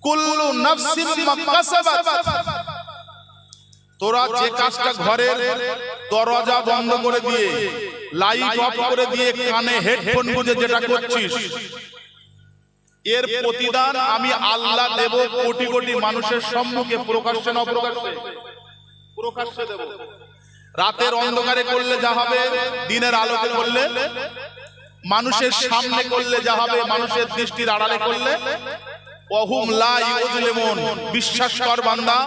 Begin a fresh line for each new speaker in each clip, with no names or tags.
কুল্লু নাফসিন মা কাসাবাত, তোরা যে কাজটা ঘরের দরজা বন্ধ করে দিয়ে লাইট অফ করে দিয়ে কানে হেডফোন গুঁজে যেটা করছিস, এর প্রতিদান আমি আল্লাহ দেব কোটি কোটি মানুষের সম্মুখে, প্রকাশ্যে না অপ্রকাশ্যে? প্রকাশ্যে দেব। রাতের অন্ধকারে করলে যা হবে, দিনের আলোকে করলে, মানুষের সামনে করলে যা হবে, মানুষের দৃষ্টির আড়ালে করলে, ওহুম লা ইউজলিমুন, বিশ্বাস কর বান্দা,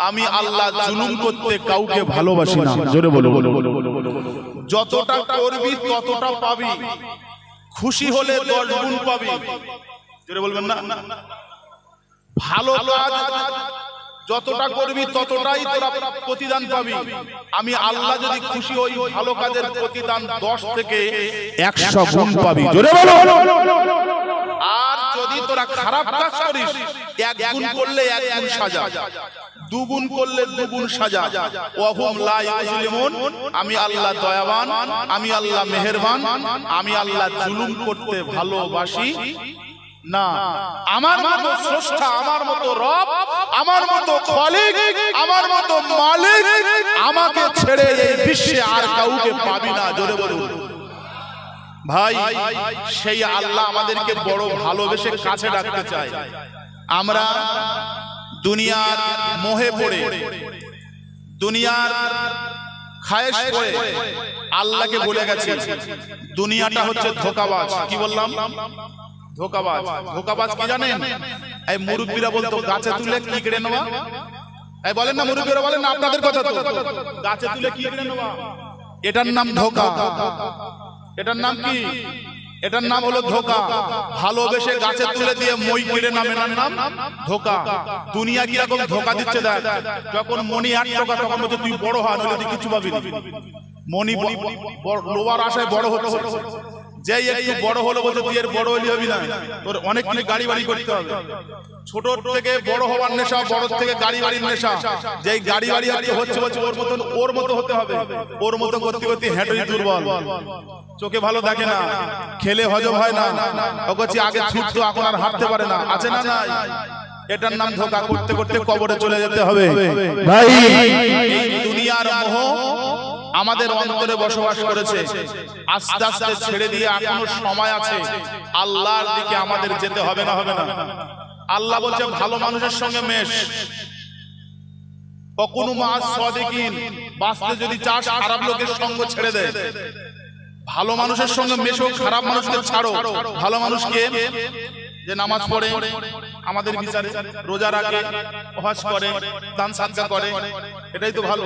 আমি আল্লাহ জুলুম করতে কাউকে ভালোবাসি না। জোরে বলো। যতটা করবি ততটা পাবি, খুশি হলে 10 গুণ পাবি। জোরে বলবেন না? ভালো কাজ যতটা করবি ততটাই তোরা প্রতিদান পাবি। আমি আল্লাহ যদি খুশি হই, ভালো কাজের প্রতিদান 10 থেকে 100 গুণ পাবি। জোরে বলো। আর যদি তোরা খারাপ কাজ করিস, 1 গুণ করলে 1 গুণ সাজা, 2 গুণ করলে 2 গুণ সাজা। ওয়াহুম লা ইউজলিমুন, আমি আল্লাহ দয়াবান, আমি আল্লাহ মেহেরবান, আমি আল্লাহ জুলুম করতে ভালোবাসি না। আমার মতো স্রষ্টা, আমার মতো রব, আমার মতো খালিক, আমার মতো মালিক, আমাকে ছেড়ে এই বিশ্বে আর কাউকে পাবি না। জোরে বলুন ভাই। সেই আল্লাহ আমাদেরকে বড় ভালোবেসে কাছে রাখতে চায়। আমরা দুনিয়ার মোহে পড়ে, দুনিয়ার খায়েশ করে আল্লাহকে বলে গেছি দুনিয়াটা হচ্ছে ধোঁকাবাজ। কি বললাম? ধোঁকাবাজ। ধোঁকাবাজ কি জানেন? এই মুরব্বীরা বলতো গাছে তুলে কি কেড়ে নেওয়া। এই বলেন না, মুরব্বীরা বলেন না, আপনাদের কথা তো। গাছে তুলে কি কেড়ে নেওয়া, এটার নাম ধোঁকা। এটার নাম কি? এটার নাম হলো ধোঁকা। ভালোবেসে গাছে তুলে দিয়ে মই কেড়ে নামে নাম ধোঁকা। দুনিয়া কিরকম ধোঁকা দিচ্ছে দেখ। যখন মনি 8 টাকা, তখন বলছে তুই বড় হ, নইলে তুই কিছু পাবি না। মনি লোয়ার আশায় বড় হচ্ছে, যেই একটু বড় হলো বলছে তুই এর বড় হলি হবি না, তোর অনেক কিছু গাড়ি বাড়ি করতে হবে। ছোট থেকে বড় হওয়ার নেশা, বড় থেকে গাড়ি বাড়ির নেশা। যেই গাড়ি বাড়ি হচ্ছে বলছে ওর মতো হতে হবে। ওর মতো করতে করতে হেঁটেই দুর্বল, চোখে ভালো দেখে না, খেলে হজম হয় না। ও বলছে আগে ছুটতো, এখন আর হাঁটতে পারে না। আছে না নাই? এটার নাম ধোঁকা। করতে করতে কবরে চলে যেতে হবে ভাই। এই দুনিয়ার মোহ আমাদের অন্তরে বসবাস করেছে। আস্তে আস্তে ছেড়ে দিয়ে এখনো সময় আছে, আল্লাহর দিকে আমাদের যেতে হবে না? হবে না? আল্লাহ বলছে ভালো মানুষের সঙ্গে মেশ, কখনো মাস সাদিকিন, বাঁচতে যদি চাস খারাপ লোকের সঙ্গ ছেড়ে দে। ভালো মানুষের সঙ্গে মেশো, খারাপ মানুষকে ছাড়ো। ভালো মানুষকে যে নামাজ পড়ে আমাদের বিচারে, রোজা রাখে, হজ করে, দান সাদকা করে, এটাই তো ভালো।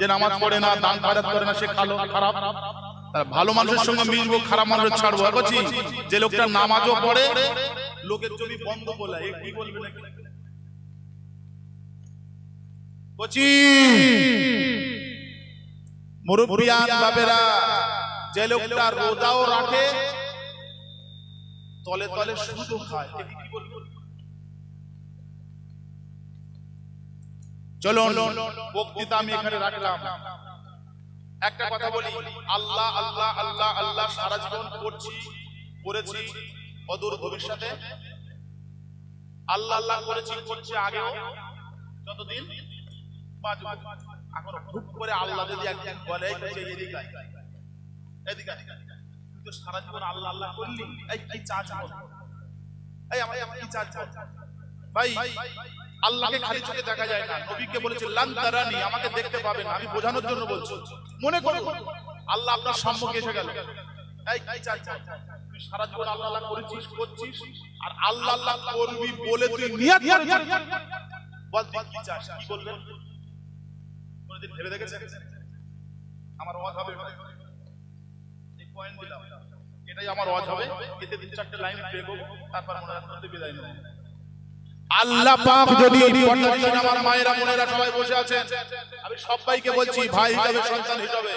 যে নামাজ পড়ে না, দান খয়রাত করে না, সে খারাপ। ভালো মানুষের সঙ্গে মিশবো, খারাপ মানুষের ছাড়বো। বলছি যে লোকটা নামাজও পড়ে, লোকের জমি বন্ধ বলে, কি বলবে নাকি? বলছি মুরব্বিয়ান বাবেরা, যে লোকটা রোজাও রাখে, তলে তলে সুদও খায়, কি বলবো? চলো বক্তৃতা আমি এখানে রাখলাম। একটা কথা বলি, আল্লাহ আল্লাহ আল্লাহ আল্লাহ সারা জীবন করেছি, অদূর ভবিষ্যতে আল্লাহ আল্লাহ করছি আগেও, যতদিন বাঁচব। এখন খুব করে আল্লাহ যদি একদিন বলে এদিকে তুই তো সারা জীবন আল্লাহ আল্লাহ করলি, এই কি চাচ এই আমার কি চাচ ভাই? আল্লাহকে খালি চোখে দেখা যায় না। নবীকে বলেছে লান তারানি, আমাকে দেখতে পাবেন না। আমি বোঝানোর জন্য বলছি। মনে করো আল্লাহ আপনার সম্মুখে এসে গেল, এই কি চাচ তুই সারা জীবন আল্লাহ আল্লাহ করছিস, আর আল্লাহ আল্লাহ করবি বলে তুই নিয়ত করেছিস, বল তুই কি চাস? কি বলবেন? কোনদিন ভেবে দেখেছেন? আমার ওয়াজ হবে, এই পয়েন্ট দিলাম, এটাই আমার ওয়াজ হবে। এতে 3-4টে লাইন দেখব, তারপর আমরা রাতে বিদায় নেব। আল্লাহ পাক যদি আমার মায়েরা বোনেরা সবাই বসে আছেন, আমি সবাইকে বলছি ভাই হিসাবে, সন্তান হিসাবে,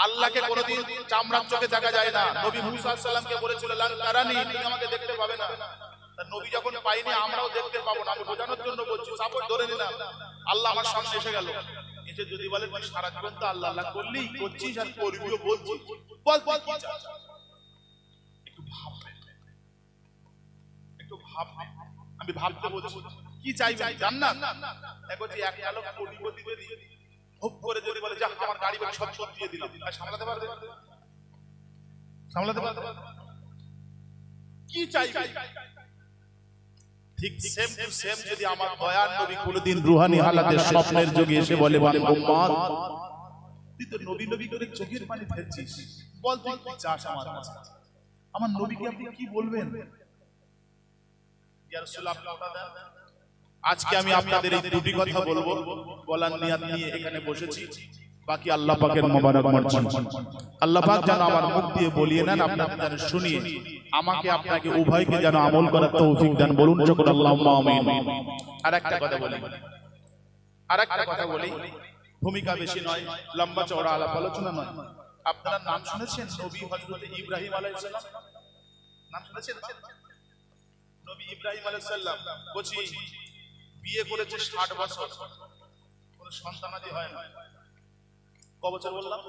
আল্লাহকে কোনোদিন চামড়ার চোখে দেখা যায় না। নবী মুসা আলাইহিস সালামকে বলেছিল লান তারানি, তুমি আমাকে দেখতে পাবে না। তার নবী যখন পাইনি, আমরাও দেখতে পাবো না। আমি বোঝানোর জন্য বলছি, সাপোর্ট ধরে নিলাম। আল্লাহ আমার সামনে এসে গেল, এসে যদি বলে তুই সারা জীবন তো আল্লাহ আল্লাহ করলি, করছিস আর করবিও বলছিস, বল তুই কি চাস? একটু ভাববে, একটু ভাববেন। আমি ভাবতে বলছি কি চাইবেন জান্নাত? দেখো যে এক আলোক কোটিপতি যদি হুপ করে যদি বলে যা আমার গাড়ি বাড়ি সব সব দিয়ে দিলাম, সামলাতে পারবে? সামলাতে পারবে? কি চাইবে? ঠিক সেম টু সেম যদি আমার দয়ার নবী কোনদিন রুহানি হালাতে স্বপ্নের যোগে এসে বলে উম্মত তুই তো নবী নবী করে চোখের পানি ফেলছিস, বল তুই কি চাস আমার কাছে? আমার নবীকে আপনি কি বলবেন? ইয়া রাসূলুল্লাহ আপনি কথা দেন। আজকে আমি আপনাদের এই দুটি কথা বলবো, বলার নিয়ত নিয়ে এখানে বসেছি। বাকি আল্লাহ পাকের মোবারক মর্জি। আল্লাহ পাক যেন আমার মুখ দিয়ে বলিয়ে নেন, আপনাকে যেন শুনিয়ে আমাকে আপনাকে উভয়কে যেন আমল করার তৌফিক দেন। বলুন যখন আল্লাহুম্মা আমিন। আরেকটা কথা বলি, ভূমিকা বেশি নয়, লম্বা চওড়া আলাপ আলোচনা নয়। আপনারা নাম শুনেছেন নবী হযরত ইব্রাহিম আলাইহিস সালাম? নাম শুনেছেন? নবী ইব্রাহিম আলাইহিস সালাম বলছি বিয়ে করেছে 60 বছর, কোনো সন্তানাদি হয় না। ক বছর বললাম?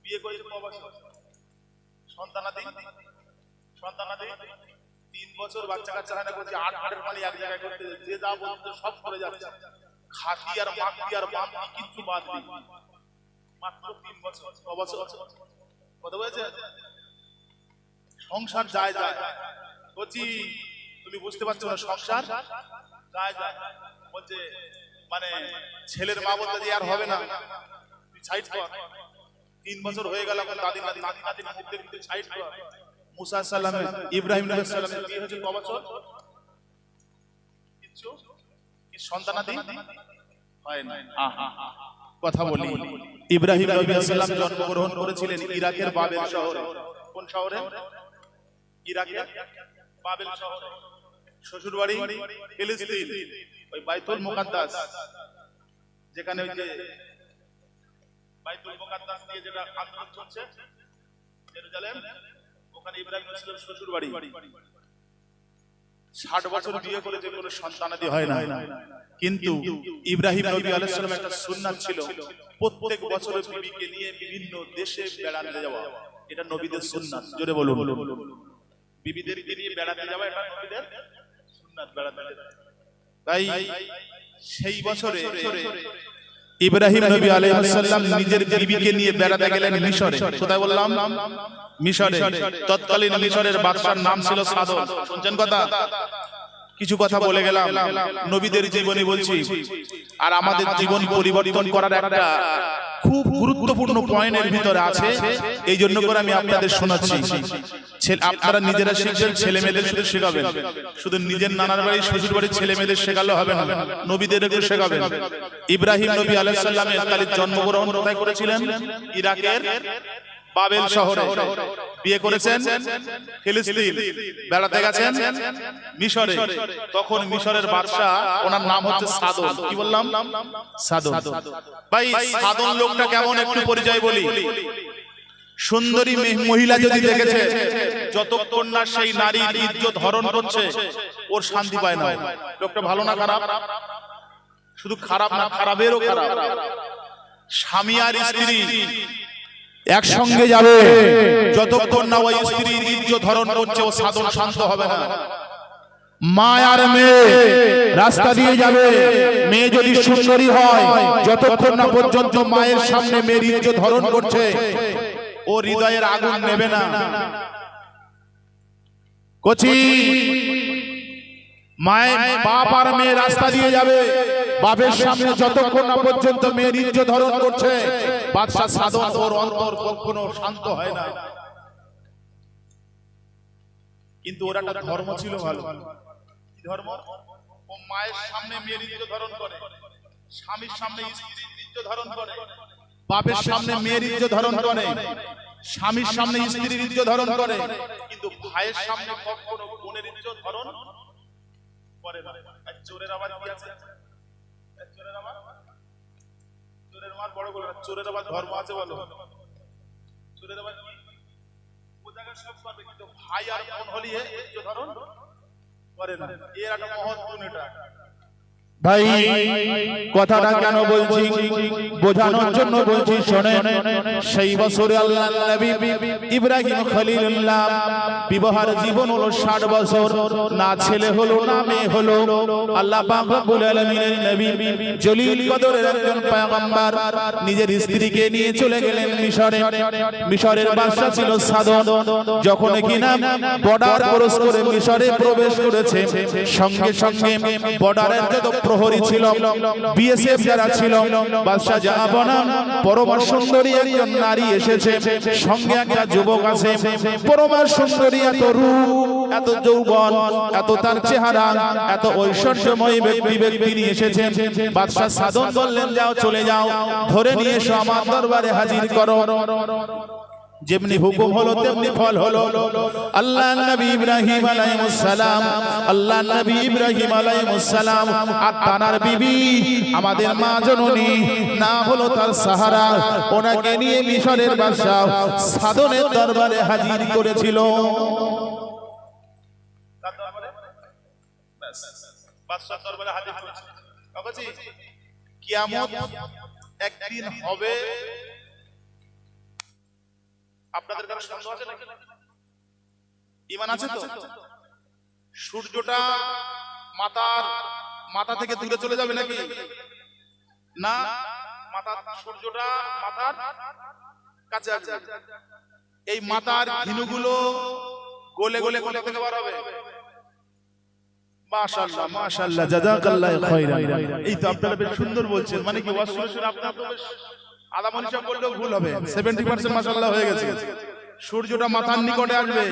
বিয়ে করেছে ক বছর? সন্তানাদি 3 বছর বাচ্চা কাচ্চা হয় না। বলছে 8 হাটের মালি এক জায়গায় করতে, যে যা বলতে সব করে যাচ্ছে, খাতি আর মাটি আর বাঁধি কিছু বাদ নেই। মাত্র 3 বছর। ক বছর? কত বলেছে? সংসার যায় বলছি তুমি বুঝতে পারছো না, সংসার যায় বলছে মানে ছেলের মা বলতে যে আর হবে না, তুই সাইড কর। 3 বছর হয়ে গেল, এখন দাদি নাতি মুখ দেখতে সাইড কর। মুসা সালামের ইব্রাহিম নবী সালামের বিয়ে হয়েছে ক বছর? কিছু কি সন্তানাদি হয় না। কথা বলি, ইব্রাহিম নবী সালাম জন্মগ্রহণ করেছিলেন ইরাকের বাবেল শহরে। কোন শহরে? ইরাকের বাবেল শহরে। শ্বশুর বাড়ি ফিলিস্তিন, ওই বাইতুল মুকাদ্দাস, যেখানে ওই যে বাইতুল মুকাদ্দাস নিয়ে যেটা আন্দোলন চলছে জেরুজালেম, ওখানে ইব্রাহিম নবীর শ্বশুর বাড়ি। 60 বছর বিয়ে করেছে, কোনো সন্তানাদি হয় না। কিন্তু ইব্রাহিম নবী আলাইহিস সালাম একটা সুন্নাত ছিল, প্রত্যেক বছর বিবিকে নিয়ে বিভিন্ন দেশে বেড়াতে যাওয়া। এটা নবীদের সুন্নাত। জোরে বলুন। বিবিদেরকে নিয়ে বেড়াতে যাওয়া এটা নবীদের সুন্নাত, বেড়াতে যাওয়া। তাই সেই বছরে ইব্রাহিম নবী আলাইহিস সালাম নিজের বিবিকে নিয়ে বেড়াতে গেলেন মিশরে। কোথায় বললাম? মিশরে। তৎকালীন মিশরের বাদশার নাম ছিল সাদত। শুনছেন কথা? কিছু কথা বলে গেলাম, নবীদের জীবনী বলছি, আর আমাদের জীবন পরিবর্তন করার একটা খুব গুরুত্বপূর্ণ পয়েন্টের ভিতরে আছে। এই জন্য করে আমি আপনাদের শোনাচ্ছি। আপনারা নিজেরা শিখবেন, ছেলে মেয়েদের শুধু শেখাবেন। শুধু নিজের নানার বাড়ি শ্বশুর বাড়ির ছেলে মেয়েদের শেখালে হবে না, নবীদের একটু শেখাবেন। ইব্রাহিম নবী আলাইহিস সালামের তালির জন্মগ্রহণ কোথায় করেছিলেন? ইরাকের বাবেল শহরে। বিয়ে করেছেন ফিলিস্তিন, বেড়াতে গেছেন মিশরে। তখন মিশরের বাদশা, ওনার নাম হচ্ছে সাদত। কি বললাম? সাদত। ভাই সাদত লোকটা কেমন একটু পরিচয় বলি। সুন্দরী মহিলা যদি দেখেছে, যতক্ষণ না সেই নারীর ইজ্জত হরণ করছে, ওর শান্তি পায় না। লোকটা ভালো না খারাপ? শুধু খারাপ না, খারাপেরও খারাপ। স্বামী আর স্ত্রী একসঙ্গে যাবে, যতক্ষণ না ওই স্ত্রীর ইজ্জত হরণ করছে, ও সাধন শান্ত হবে না। মা আর মেয়ে রাস্তা দিয়ে যাবে, মেয়ে যদি সুন্দরী হয়, যতক্ষণ না পর্যন্ত মায়ের সামনে মেয়ের ইজ্জত হরণ করছে, ও হৃদয়ের আগুন নেবে না। কচি মায়ের বাপ আর মেয়ে রাস্তা দিয়ে যাবে, বাপের সামনে যতক্ষণ না পর্যন্ত মেয়ের ইজ্জত ধারণ করছে, বাদশা সাধন ওর অন্তর কখনো শান্ত হয় না। কিন্তু ওর একটা ধর্ম ছিল ভালো। কি ধর্ম? ও মায়ের সামনে মেয়ের ইজ্জত ধারণ করে, স্বামীর সামনে স্ত্রীর ইজ্জত ধারণ করে, বাপের সামনে মেয়ের ইজ্জত ধারণ করে, স্বামীর সামনে স্ত্রীর ইজ্জত ধারণ করে, কিন্তু ভাইয়ের সামনে কখনো বোনের ইজ্জত ধারণ করে না। আর চোরের আবার কি আছে? চোরের মার বড় বড় চোরের আবার ধর্ম আছে বলো? চোরের আবার কি? ও জায়গায় সব পাবে, কিন্তু ভাই আর বোন হলে ইজ্জত ধারণ করে না। এর একটা মহৎ গুণ এটা।
ভাই কথাটা কেন বলছি, বোঝানোর জন্য বলছি শোনেন। সেই বছরে আল্লাহ নবী ইব্রাহিম খলিলুল্লাহ বিবাহের জীবন হলো 60 বছর, না ছেলে হলো না মেয়ে হলো। আল্লাহ পাক রব্বুল আলামিনের নবী জলিল কদরের একজন পয়গম্বর নিজের স্ত্রীকে নিয়ে চলে গেলেন মিশরে। মিশরের বাদশা ছিল সাদত। যখন কিনা বর্ডার ক্রস করে মিশরে প্রবেশ করেছে, সঙ্গে সঙ্গে বর্ডারের যত প্রহরী ছিল, বিএসএফ যারা ছিল, বাদশা জাহাপনা পরমা সুন্দরী একজন নারী এসেছে, সঙ্গে একটা যুবক আছে। পরমা সুন্দরী, এত রূপ, এত যৌবন, এত তার চেহারা, এত ঐশ্বর্যময় ব্যক্তি নিয়ে এসেছেন। বাদশা সাদত বললেন, যাও চলে যাও, ধরে নিয়ে এসো আমার দরবারে হাজির করো। যেমনি হুকুম হলো তেমনি ফল হলো। আল্লাহ নবী ইব্রাহিম আলাইহিস সালাম, আল্লাহ নবী ইব্রাহিম আলাইহিস সালাম আর তার বিবি আমাদের মা জননী নাম হলো তার সাহারা, ওনাকে নিয়ে মিশরের বাদশা সাদনের দরবারে হাজির করেছিল।
বাদশার দরবারে হাজির করেছিল। বাবাজি, কিয়ামত একদিন হবে, আপনাদের কারো সন্দেহ আছে নাকি? ঈমান আছে তো? সূর্যটা মাথা থেকে দূরে চলে যাবে নাকি? না, সূর্যটা মাথার কাছে আসবে। এই মাথার ঘিনুগুলো গলে গলে কোথা থেকে বার হবে? মাশাআল্লাহ মাশাআল্লাহ, জাযাকাল্লাহু খাইরান। এই তো আপনারা বেশ সুন্দর বলছেন, মানে কি ওয়াজ শুনে আপনারা তো বেশ আলাম হিসাব করলেও ভুল হবে। 70% মাশাআল্লাহ হয়ে গেছে। সূর্যটা মাথার নিকটে আসবে,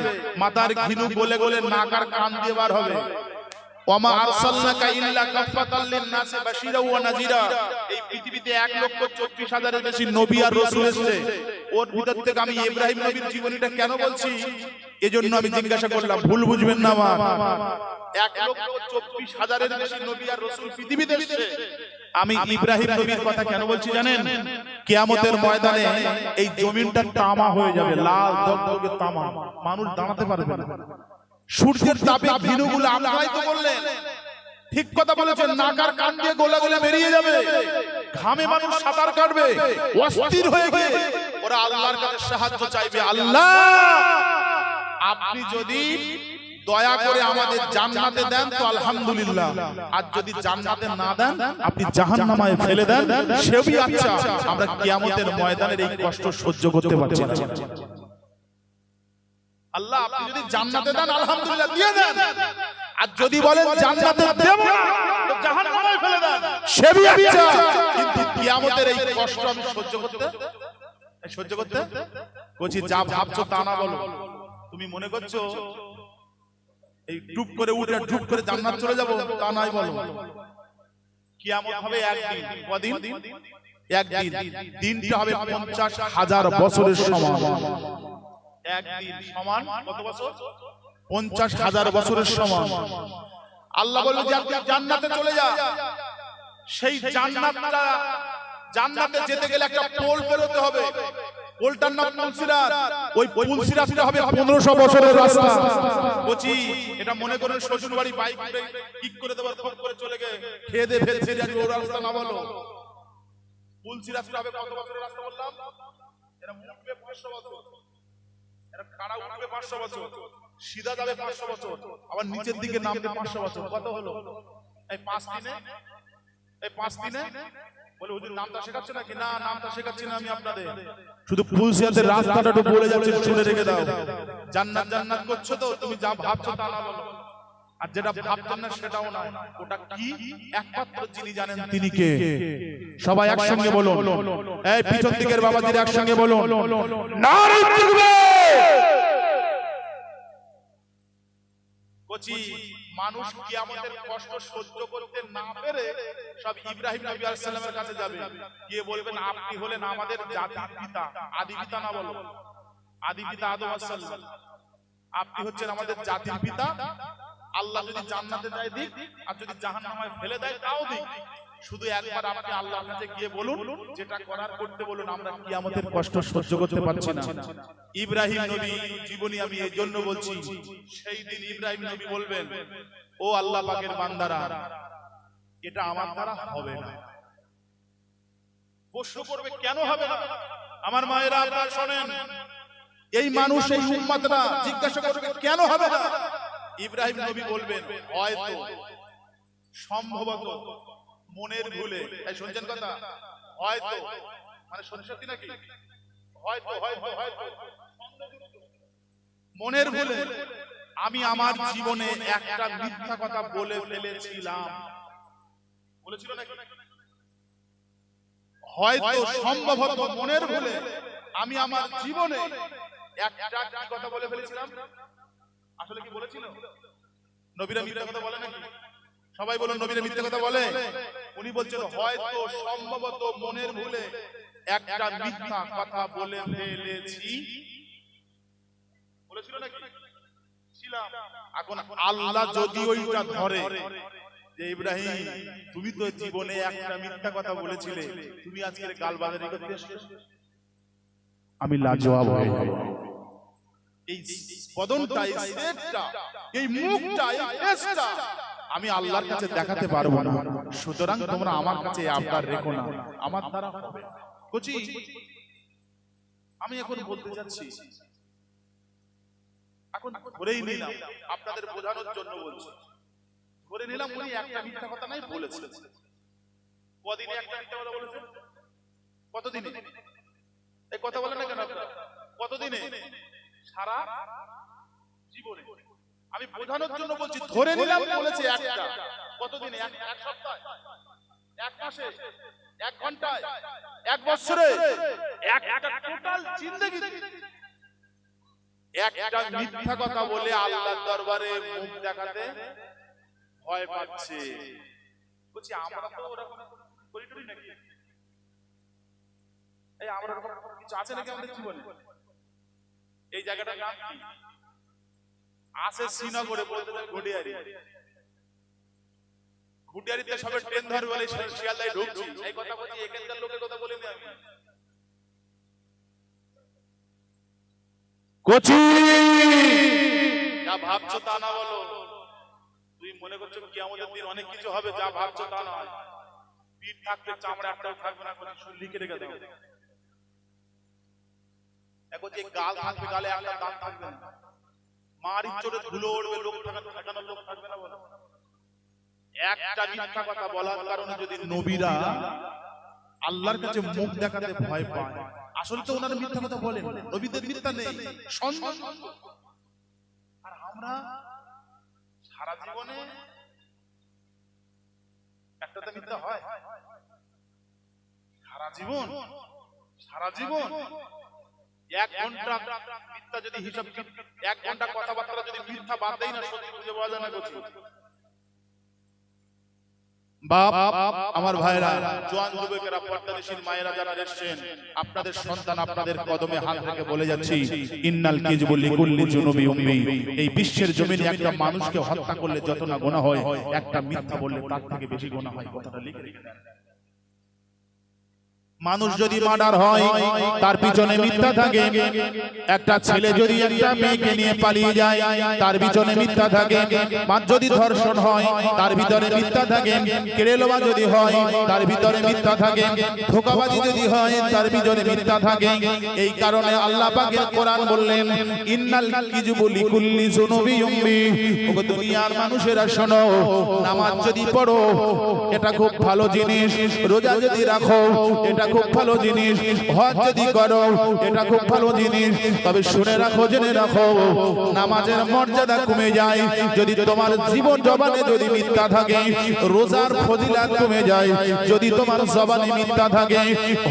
মাথার ঘিনু গলে গলে নাক আর কান দিয়ে বার হবে। ওয়ামা আরসালনাকা ইল্লা কাফাতাল লিন-নাসি বাশীরাও ওয়া নাযীরা। এই পৃথিবীতে 1,24,000 এর বেশি নবী আর রাসূল এসেছে। ওর ভিতর থেকে আমি ইব্রাহিম নবীর জীবনীটা কেন বলছি, এজন্য আমি জিজ্ঞাসা করলাম, ভুল বুঝবেন না মা। 1,24,000 এর বেশি নবী আর রাসূল পৃথিবীতে এসেছে। আমি ইব্রাহিম নবীর কথা কেন বলছি জানেন? কিয়ামতের ময়দানে এই জমিনটা তামা হয়ে যাবে, লাল দগদগে তামা, মানুষ দাঁড়াতে পারবে না। সূর্যের তাপে ঘিনুগুলো আপনারাই তো বললেন, ঠিক কথা বলেছেন, নাক আর কান দিয়ে গলা গলে বেরিয়ে যাবে, ঘামে মানুষ সাঁতার কাটবে, অস্থির হয়ে গিয়ে ওরা আল্লাহর কাছে সাহায্য চাইবে। আল্লাহ, আপনি যদি দয়া করে আমাদের জান্নাতে দেন তো আলহামদুলিল্লাহ, আর যদি জান্নাতে না দেন, আপনি জাহান্নামে ফেলে দেন, সেবই আচ্ছা, আমরা কিয়ামতের ময়দানের এই কষ্ট সহ্য করতে পারছি না। আল্লাহ, আপনি যদি জান্নাতে দেন আলহামদুলিল্লাহ দিয়ে দেন, আর যদি বলেন জান্নাতে দেব না তো জাহান্নামে ফেলে দেন, সেবই আচ্ছা, কিন্তু কিয়ামতের এই কষ্ট আমি সহ্য করতে বলছি। যা ভাবছো তা না বলো। তুমি মনে করছো এই ডুব করে উঠে ডুব করে জান্নাত চলে যাব, তা নাই বলো। কিয়ামত হবে একদিন। কদিন? একদিন। দিনটা হবে 50,000 বছরের সমান। একদিন সমান কত বছর? 50,000 বছরের সমান। আল্লাহ বলল যে আপনি জান্নাতে চলে যা। সেই জান্নাতে যেতে গেলে একটা পোল পেরোতে হবে। পোলটার নাম পুলসিরাত। ওই পুলসিরাতটা হবে 1500 বছরের রাস্তা। বুঝি এটা মনে করেন শ্বশুর বাড়ি বাইক কিক করে দেবার ফট করে চলে গিয়ে খেয়ে দে ফেলছে, জানি ওই রাস্তা না বলো। পুলসিরাতটা হবে কত বছরের রাস্তা বললাম? এরা উঠবে 500 বছর, এরা খাড়া উঠবে 500 বছর, সিধা যাবে 500 বছর, আবার নিচের দিকে নামবে 500 বছর। কত হলো? এই 5 দিনে বলে হুজুর নামটা শেখাচ্ছে নাকি? না, নামটা শেখাচ্ছি না আমি আপনাদের, শুধু পুলসিরাতের রাস্তাটা একটু বলে যাচ্ছে, শুনে রেখে দাও। জান্নাত জান্নাত করছো তো, তুমি যা ভাবছো তা না বলো, আর যেটা ভাবছেন না সেটাও না। ওটা কি? একমাত্র যিনি জানেন তিনি কে? সবাই একসঙ্গে বলুন। এই পিছন দিকের বাবাজির একসঙ্গে বলুন, নারে তাকবীর। কোচি মানুষ কিয়ামতের কষ্ট সহ্য করতে না পেরে সব ইব্রাহিম নবী আলাইহিস সালামের কাছে যাবে, গিয়ে বলবেন আপনি হলেন আমাদের জাতির পিতা। আদি পিতা না বলো, আদি পিতা আদম আলাইহিস সালাম, আপনি হচ্ছেন আমাদের জাতির পিতা। আল্লাহ যদি জান্নাতে দেয় দিক, আর যদি জাহান্নামে ফেলে দেয় তাও দিক। শুধু একবার আপনি আল্লাহর কাছে গিয়ে বলুন, যেটা করার করতে বলুন, আমরা কিয়ামতের কষ্ট সহ্য করতে পারছি না। ইব্রাহিম নবী জীবনী আমি এই জন্য বলছি, সেই দিন ইব্রাহিম নবী বলবেন, ও আল্লাহ পাকের বান্দারা, এটা আমার দ্বারা হবে না। প্রশ্ন করবে কেন হবে না? আমার মায়েরা আপনারা শোনেন, এই মানুষ এই উম্মতরা জিজ্ঞাসা করবে কেন হবে না। ইব্রাহিম নবী বলবেন হয়তো, সম্ভবত, মনের ভুলে। এই শুনছেন কথা? হয়তো মানে সত্যি নাকি? হয়তো হয়তো হয়তো মনের ভুলে আমি আমার জীবনে একটা মিথ্যা কথা বলে ফেলেছিলাম। বলেছিল নাকি? হয়তো সম্ভবত মনের ভুলে আমি আমার জীবনে একটা কথা বলে ফেলেছিলাম। আসলে কি বলেছিল? নবীরা মিথ্যা কথা বলে নাকি? সবাই বলুন, নবীরা মিথ্যা কথা বলে? উনি বলছেন হয়তো সম্ভবত মনের ভুলে একটা মিথ্যা কথা বলে ফেলেছি। বলেছিল নাকি? ছিলাম। এখন আল্লাহ যদি ওইটা ধরে যে ইব্রাহিম তুমি তো জীবনে একটা মিথ্যা কথা বলেছিলে, তুমি আজকে গালবাজারি করতে এসেছো, আমি লাজবাব হয়ে যাব। এই বদনটা, এই সেটটা, এই মুখটা, এই ফেসটা আমি আল্লাহর কাছে দেখাতে পারবো না। সুতরাং তোমরা আমার কাছে আবদার রেখো না, আমার দ্বারা হবে না। কোচি আমি এখন বলতে যাচ্ছি, এখন ধরেই নিলাম, আপনাদের বোঝানোর জন্য বলছি, ধরে নিলাম উনি একটা মিথ্যা কথা নাই বলেছেন। কদিনে একটা মিথ্যা কথা বলেছেন? কতদিনে? এই কথা বলেন না কেন আপনারা? কতদিনে? সারা জীবনে। আমি বোঝানোর জন্য বলছি, ধরে নিলাম বলেছে একটা। কতদিনে? এক সপ্তাহে, এক মাসে, এক ঘন্টায়, এক বছরে, একটা টোটাল জিন্দেগি একটা মিথ্যা কথা বলে আল্লাহর দরবারে মুখ দেখাতে ভয় পাচ্ছে। বলছি আমরা তো ওরকম করি টরি নাকি? এই আমরা ওরকম কিছু আছে নাকি আমাদের জীবনে? এই জায়গাটার নাম কি? আছে শ্রীনগরে, বলতে চাই ঘুটিয়ারি। ঘুটিয়ারিতে সবে ট্রেন ধরে বলে শিয়ালদায় ঢুকছি, এই কথা বলছি। এখানকার লোকের কথা বলিনি আমি। কোচি যা ভাবছো তা না বলো। তুই মনে করছো কি আমাদের দিন অনেক কিছু হবে, যা ভাবছো তা নয়। পিঠ থাকতে চামড়া একটাও থাকবে না, কোচি লিখে রেখে দাও। এখন যে গাল থাকবে, গালে একটা দাঁত থাকবে না, মার ইচ্ছরে ধুলো উড়বে, লোক ঠেকানোর লোক থাকবে না। বলো, একটা মিথ্যা কথা বলার কারণে যদি নবীরা আল্লাহর কাছে মুখ দেখাতে ভয় পায়, আসলে তো ওনারা মিথ্যা কথা বলেন, নবীদের মিথ্যা নেই। আর আমরা সারা জীবনে একটা তো মিথ্যা হয়। সারা জীবন 1 ঘন্টা মিথ্যা যদি হিসাব, 1 ঘন্টা কথাবার্তা যদি মিথ্যা বাদ দেই না, সত্যি খুঁজে পাওয়া যায় না। বাপ, আমার ভাইরা, জওয়ান যুবকেরা, পর্দানিশীন মায়েরা যারা এসেছেন, আপনাদের সন্তান আপনাদের কদমে হাত রেখে বলে যাচ্ছি, ইন্নাল কিজবু লিকুল্লি জুনুবি উম্মি। এই বিশ্বের জমিনে একটা মানুষকে হত্যা করলে যত না গুনাহ হয়, একটা মিথ্যা বললে তার থেকে বেশি গুনাহ হয়। কথাটা লিখে রেখে দেন। মানুষ যদি মার্ডার হয়, তার পিছনে মিথ্যা থাকে। একটা ছেলে যদি একটা মেয়েকে নিয়ে পালিয়ে যায়, তার পিছনে মিথ্যা থাকে। মা যদি ধর্ষণ হয়, তার ভিতরে মিথ্যা থাকে। কেড়েলোয়া যদি হয়, তার ভিতরে মিথ্যা থাকে। ধোঁকাবাজি যদি হয়, তার ভিতরে মিথ্যা থাকে। এই কারণে আল্লাহ পাকের কোরআন বললেন, ইন্নাল কিজবু লিকুল্লি জুনুবি উম্মি। ওগো দুনিয়ার মানুষেরা শোনো, নামাজ যদি পড়ো এটা খুব ভালো জিনিস, রোজা যদি রাখো এটা খুব ভালো জিনিস, হজ যদি করো এটা খুব ভালো জিনিস। তবে শুনে রাখো, জেনে রাখো, নামাজের মর্যাদা কমে যায় যদি তোমার জীবন জবানে যদি মিথ্যা থাকে। রোজার ফজিলত কমে যায় যদি তোমার জবানে মিথ্যা থাকে।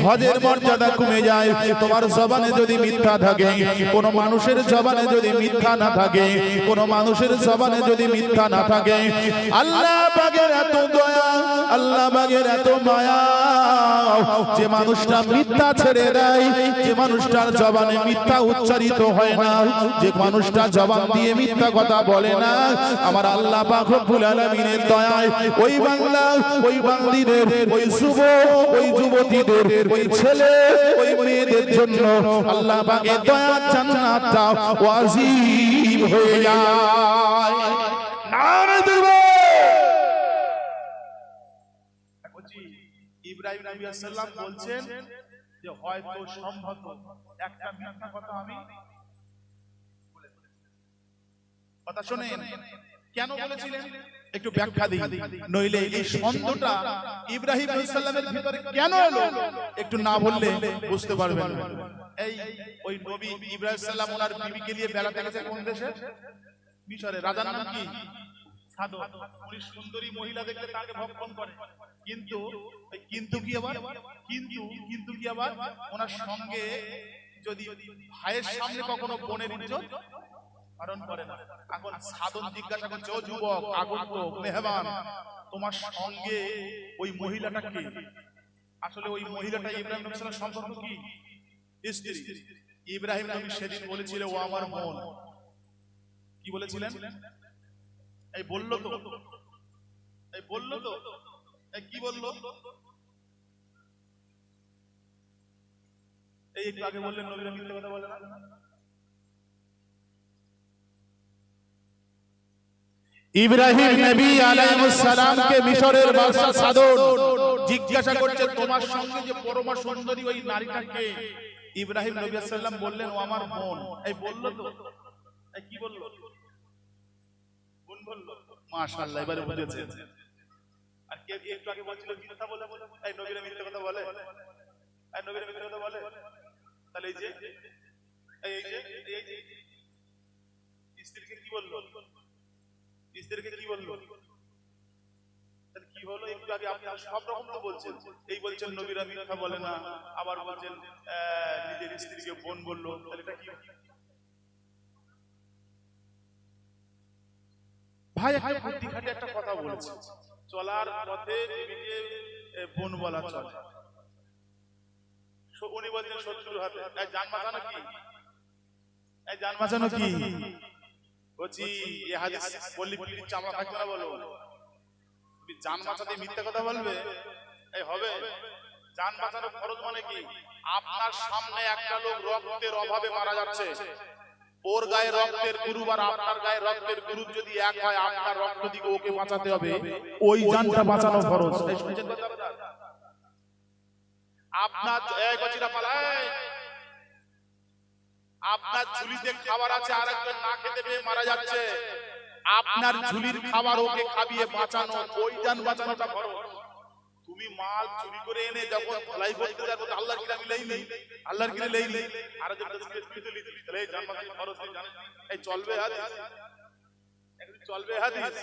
হজের মর্যাদা কমে যায় তোমার জবানে যদি মিথ্যা থাকে। কোন মানুষের জবানে যদি মিথ্যা না থাকে, কোন মানুষের জবানে যদি মিথ্যা না থাকে, আল্লাহ পাকের এত দয়া, আল্লাহ পাকের এত মায়া, যে মানুষটা মিথ্যা ছেড়ে দেয়, যে মানুষটার জবানে মিথ্যা উচ্চারিত হয় না, যে মানুষটা জবান দিয়ে মিথ্যা কথা বলে না, আমার আল্লাহ পাক রব্বুল আলামিনের দয়ায় ওই বাংলা, ওই বাঙালিদের, ওই যুবক, ওই যুবতীদের, ওই ছেলে, ওই মেয়েদের জন্য আল্লাহ পাকের দয়া, জান্নাতটা ওয়াজিব হয়ে যায়। নারে দিবে ইব্রাহিম নবী সাল্লাম বলছেন যে হয়তো সম্ভবত একটা মিথ্যা কথা আমি কথা শুনেন কেন বলেছিলেন একটু ব্যাখ্যা দিই, নইলে এই সন্দেহটা ইব্রাহিম আলাইহিস সালামের ভিতরে কেন এলো একটু না বললে বুঝতে পারবেন না। এই ওই নবী ইব্রাহিম সাল্লাম ওনার বিবিকে নিয়ে বেড়াতে গেছে কোন দেশে? মিশরে। রাজার নাম কি? সাদত। উনি সুন্দরী মহিলা দেখলে তাকে ভক্ষণ করে, কিন্তু কিন্তু কি আবার কিন্তু কি আবার ওনার সঙ্গে যদি ভাইয়ের সামনে কখনো বোনের ইজ্জত হরণ করে না। এখন সাধন জিজ্ঞাসা করছে, ও যুবক আগন্তুক মেহমান, তোমার সঙ্গে ওই মহিলাটা কে? আসলে ওই মহিলাটা ইব্রাহিম নবীর সাথে সম্পর্ক কি? স্ত্রী। ইব্রাহিম নবী সেদিন বলেছিল ও আমার বোন। কি বলেছিলেন? এই বললো তো, এই বললো তো, এই কি বললো? এই একটু আগে বললেন নবীরা মিথ্যে কথা বলে না।
ইব্রাহিম নবী আলাইহিস সালামকে মিশরের বাদশা সাদত
জিজ্ঞাসা করছে তোমার সঙ্গে যে পরমা সুন্দরী ওই নারীটাকে? ইব্রাহিম নবী সাল্লাম বললেন ও আমার বোন। এই বললো তো, এই কি বললো? বোন বললো। মাশাআল্লাহ, এবারে বুঝেছেন। আর কে একটু আগে বলছিল মিথ্যা বলে, এই নবীরা মিথ্যা কথা বলে, এই নবীরা মিথ্যা কথা বলে। তাহলে এই যে স্ত্রীকে কি বললো? স্ত্রীকে কি বললো? তাহলে কি হলো? একটু আগে আপনারা সব রকম তো বলছেন, এই বলছেন নবীরা মিথ্যা বলে না, আবার বলছেন নিজের স্ত্রীকে বোন বললো। তাহলে এটা কি? ভাই একটা বুদ্ধি খাটে একটা কথা বলছে, চলার পথে বিবিকে বোন বলা চলে। উনি বলছেন শত্রুর হাতে। এই জান বাঁচানো কি? এই জান বাঁচানো কি? বলছি এই হাদিস বললি পিঠের চামড়া থাকবে না বলো? তুমি জান বাঁচাতে মিথ্যা কথা বলবে? এই হবে? জান বাঁচানো ফরজ মানে কি? আপনার সামনে একটা লোক রক্তের অভাবে মারা যাচ্ছে, ওর গায়ে রক্তের গ্রুপ আর আপনার গায়ে রক্তের গ্রুপ যদি এক হয়, আপনার রক্ত দিকে ওকে বাঁচাতে হবে, ওই জানটা বাঁচানো ফরজ। এই শুনছেন কথা? আপনার এই গচিরা পালায়, আপনার ঝুলিতে খাবার আছে, আরেকজন না খেতে পেয়ে মারা যাচ্ছে, আপনার ঝুলির খাবার ওকে খাবিয়ে বাঁচানো, ওই জান বাঁচানোটা ফরজ। তুমি মাল চুরি করে এনে যখন ধলাই করতে যাবে আল্লাহর কিরামি লেই আল্লাহর কিরে লেই আর যখন স্পিরিট লিতে তাহলে এই জান বাঁচানো ফরজ। এই চলবে হাদিস, একদম চলবে হাদিস।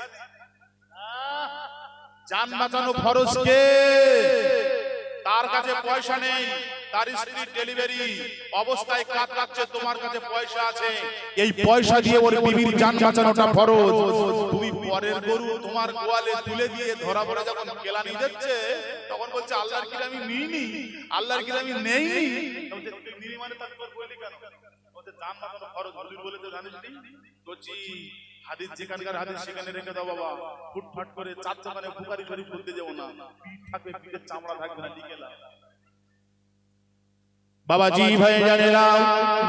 জান বাঁচানো ফরজ কে? তার কাছে পয়সা নেই, তার স্ত্রী ডেলিভারি অবস্থায় কাতরাচ্ছে, তোমার কাছে পয়সা আছে, এই পয়সা দিয়ে ওর বিবির জান বাঁচানোটা ফরজ। তুমি পরের গরু তোমার গোয়ালে তুলে দিয়ে ধরা পড়ে যখন কেলানি দিচ্ছে, তখন বলছে আল্লাহর কি আমি নিইনি, আল্লাহর কি আমি নেইনি। বলছে নিনি মানে তারপর বলি কেন? বলছে জান বাঁচানো ফরজ। হুজুর বলে তো জানিস নি? বলছি হাদিস যেখানকার হাদিস সেখানে রেখে দাও বাবা, ফুটফাট করে চার দোকানে বুখারী শরীফ বলতে যাও না, পিঠ থাকবে, পিঠের চামড়া থাকবে না, লিখে নাও।
বাবাজি ভাই জানেরা,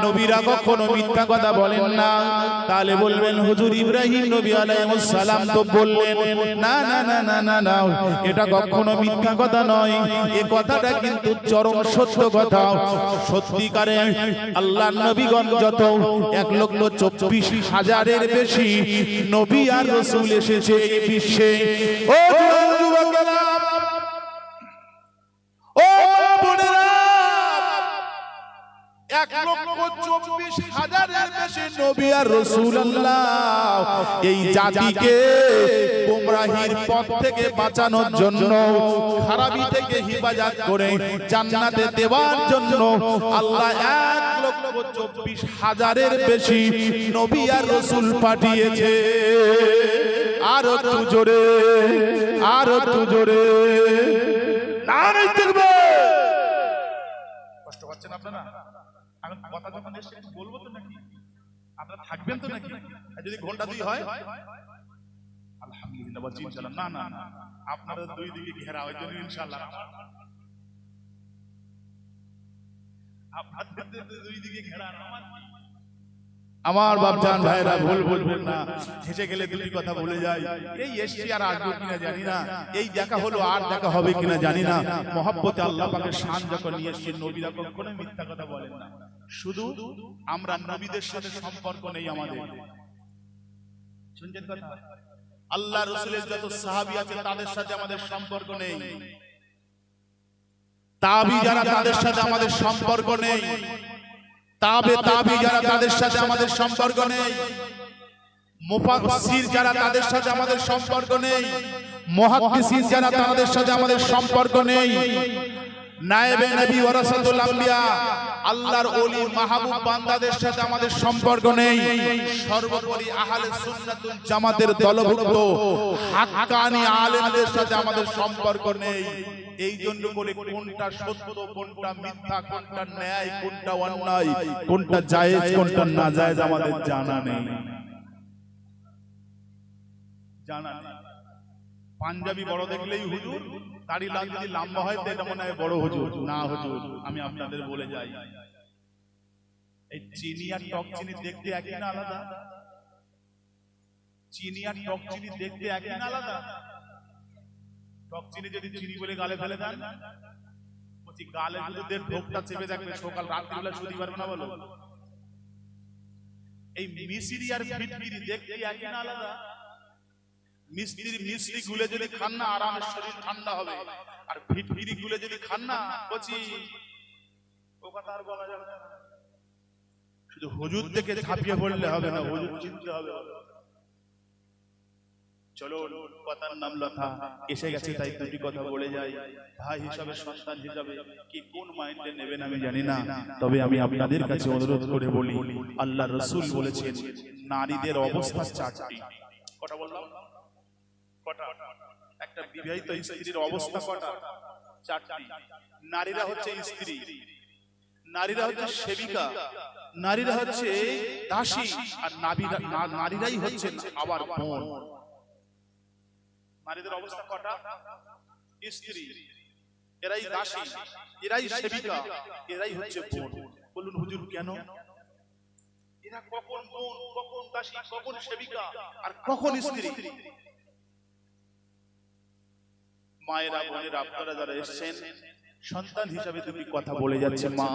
নবীরা কখনো মিথ্যা কথা বলেন না। তাহলে বলবেন হুজুর ইব্রাহিম নবী আলাইহিস সালাম তো বললেন। না না না না না না, এটা কখনো মিথ্যা কথা নয়, এই কথাটা কিন্তু চরম সত্য কথা। সত্যিকারে আল্লাহর নবীগণ যত 1,24,000-এর বেশি নবী আর রাসূল এসেছে এই বিশ্বে। ও যুবকেরা, ও বোনেরা, 1,24,000-এর বেশি নবী আর রাসূলুল্লাহ এই জাতিকে গোমরাহির পথ থেকে বাঁচানোর জন্য, খারাপি থেকে হিফাজত করে জান্নাতে দেওয়ার জন্য আল্লাহ 1,24,000-এর বেশি নবী আর রাসূল পাঠিয়েছে। আর একটু জোরে, আর একটু জোরে নারে তাকবীর।
কষ্ট পাচ্ছেন আপনারা? আমি কথা যখন এসে বলবো তো নাকি? আপনারা থাকবেন তো নাকি? যদি ঘন্টা 2 হয় আলহামদুলিল্লাহ, বলছি ইনশাআল্লাহ। না না না, আপনারা দুই দিকে ঘেরা, ওই জন্য ইনশাআল্লাহ আপনাদের দুই দিকে ঘেরা।
আমার বাপজান ভাইরা ভুল বুঝবেন না, হেসে গেলে দুটি কথা বলে যায়। এই এসছি আর আসবো কিনা জানি না, এই দেখা হলো আর দেখা হবে কিনা জানি না। মহব্বতে আল্লাহ পাকের শান যখন নিয়ে এসছি, নবীরা কখনো মিথ্যা কথা বলেন না। শুধু আমরা নবীদের সাথে সম্পর্ক নেই আমাদের। শুনছেন কথা? আল্লাহ রাসূলের যত সাহাবী আছে তাদের সাথে আমাদের সম্পর্ক নেই, তাবি যারা তাদের সাথে আমাদের সম্পর্ক নেই, তাবি যারা তাদের সাথে আমাদের সম্পর্ক নেই, মুফাসসির যারা তাদের সাথে আমাদের সম্পর্ক নেই, মুহাদ্দিসিন যারা তাদের সাথে আমাদের সম্পর্ক নেই, নায়েবে নবী ওয়ারাসাতুল আম্বিয়া আল্লাহর ওলি মাহবুব বান্দাদের সাথে আমাদের সম্পর্ক নেই, সর্বোপরি আহলে সুন্নাতুল জামাতের দলভুক্ত হাক্কানি আলেমদের সাথে আমাদের সম্পর্ক নেই। এই জন্য বলে কোনটা সত্য, কোনটা মিথ্যা, কোনটা ন্যায়, কোনটা অন্যায়, কোনটা জায়েজ, কোনটা নাজায়েজ আমাদের জানা নেই। জানা নেই। পাঞ্জাবি বড় দেখলেই হুজুর, দাড়ি যদি লম্বা হয় তো এটা মনে হয় বড় হুজুর। না হুজুর, আমি আপনাদের বলে যাই, এই চিনি আর টক চিনি দেখতে একই না আলাদা? চিনি আর টক চিনি দেখতে একই না আলাদা? টক চিনি যদি চিনি বলে গালে ফেলে দেন, বলছি গালে শুধু দেড় ঢোকটা চেপে দেখবে, সকাল রাত্রিবেলা শুতে পারবে না বলো। এই মিশরি আর ফিটফিরি দেখতে একই না আলাদা? মিশ্রি গুলে যদি খান না আরামের শরীর ঠান্ডা হবে, আর ফিটফিরি গুলে যদি খান না বলছি ও কথা আর বলা যাবে না। শুধু হুজুর থেকে ঝাঁপিয়ে পড়লে হবে না, হুজুর চিনতে হবে। চলো, কথার নাম লতা এসে গেছে, তাই দুটি কথা বলে যাই। ভাই হিসাবে, সন্তান হিসাবে কি কোন মাইন্ডে নেবেন আমি জানি না, তবে আমি আপনাদের কাছে অনুরোধ করে বলি, আল্লাহ রাসূল বলেছেন নারীদের অবস্থা চারটি। কটা বললাম? কটা? একটা বিবাহিত স্ত্রীর অবস্থা কটা? চারটি। নারীরা হচ্ছে স্ত্রী, নারীরা হচ্ছে সেবিকা, নারীরা হচ্ছে দাসী, আর নারীরাই হচ্ছেন আবার বোন। নারীদের অবস্থা কটা? স্ত্রী, এরাই দাসী, এরাই সেবিকা, এরাই হচ্ছে বোন। বলুন হুজুর কেন? এরা কখন বোন, কখন দাসী, কখন সেবিকা, আর কখন স্ত্রী? মায়েরা, বোনেরা, আপনারা যারা এসেছেন সন্তান হিসাবে দুটি কথা বলে যাচ্ছে। মা,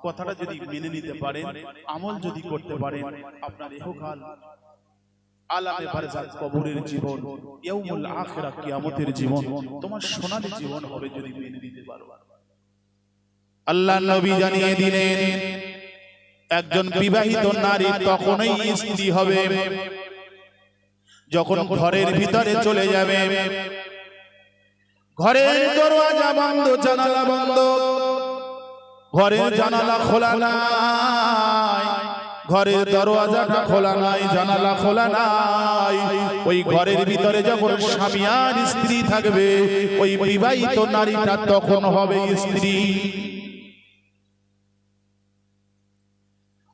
কথাটা যদি মেনে নিতে পারেন, আমল যদি করতে পারেন, আপনার ইহকাল, আলামে বারজাখ কবরের জীবন, ইয়াউমুল আখিরাহ কিয়ামতের জীবন তোমার সোনালী জীবন হবে যদি মেনে নিতে পারো। আল্লাহর নবী জানিয়ে দিলেন একজন বিবাহিত নারী তখনই স্ত্রী হবে যখন ঘরের ভিতরে চলে যাবে, ঘরের দরওয়াজা বন্ধ, জানালা বন্ধ, ঘরের জানালা খোলা নাই, ঘরের দরওয়াজাটা খোলা নাই, জানালা খোলা নাই, ওই ঘরের ভিতরে যখন স্বামী আর স্ত্রী থাকবে, ওই বিবাহিত নারীটা তখন হবে স্ত্রী।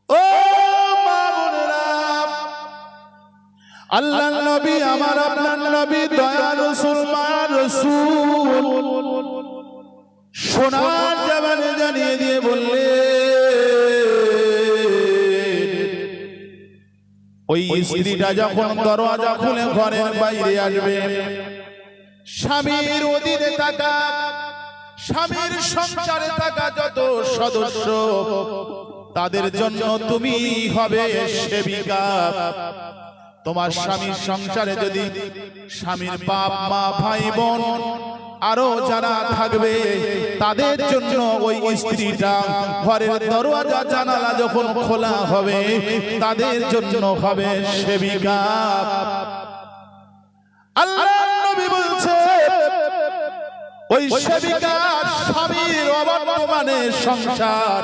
ও মা বোনেরা, আল্লাহর নবী, আমার আপনার নবী, দয়াল রাসূল, মা রাসূল সোনার জবানে জানিয়ে দিয়ে বললে ওই স্ত্রীটা যখন দরওয়াজা খুলে ঘরের বাইরে আসবে, স্বামীর অধীনে থাকা, স্বামীর সংসারে থাকা যত সদস্য, তাদের জন্য তুমি হবে সেবিকা। তোমার স্বামীর সংসারে যদি স্বামীর বাপ মা ভাই বোন আরো যারা থাকবে, তাদের জন্য ওই স্ত্রীটা ঘরের দরওয়াজা জানালা যখন খোলা হবে, তাদের জন্য হবে সেবিকা। আল্লাহর নবী বলছে ওই সেবিকার স্বামীর অবর্তমানে সংসার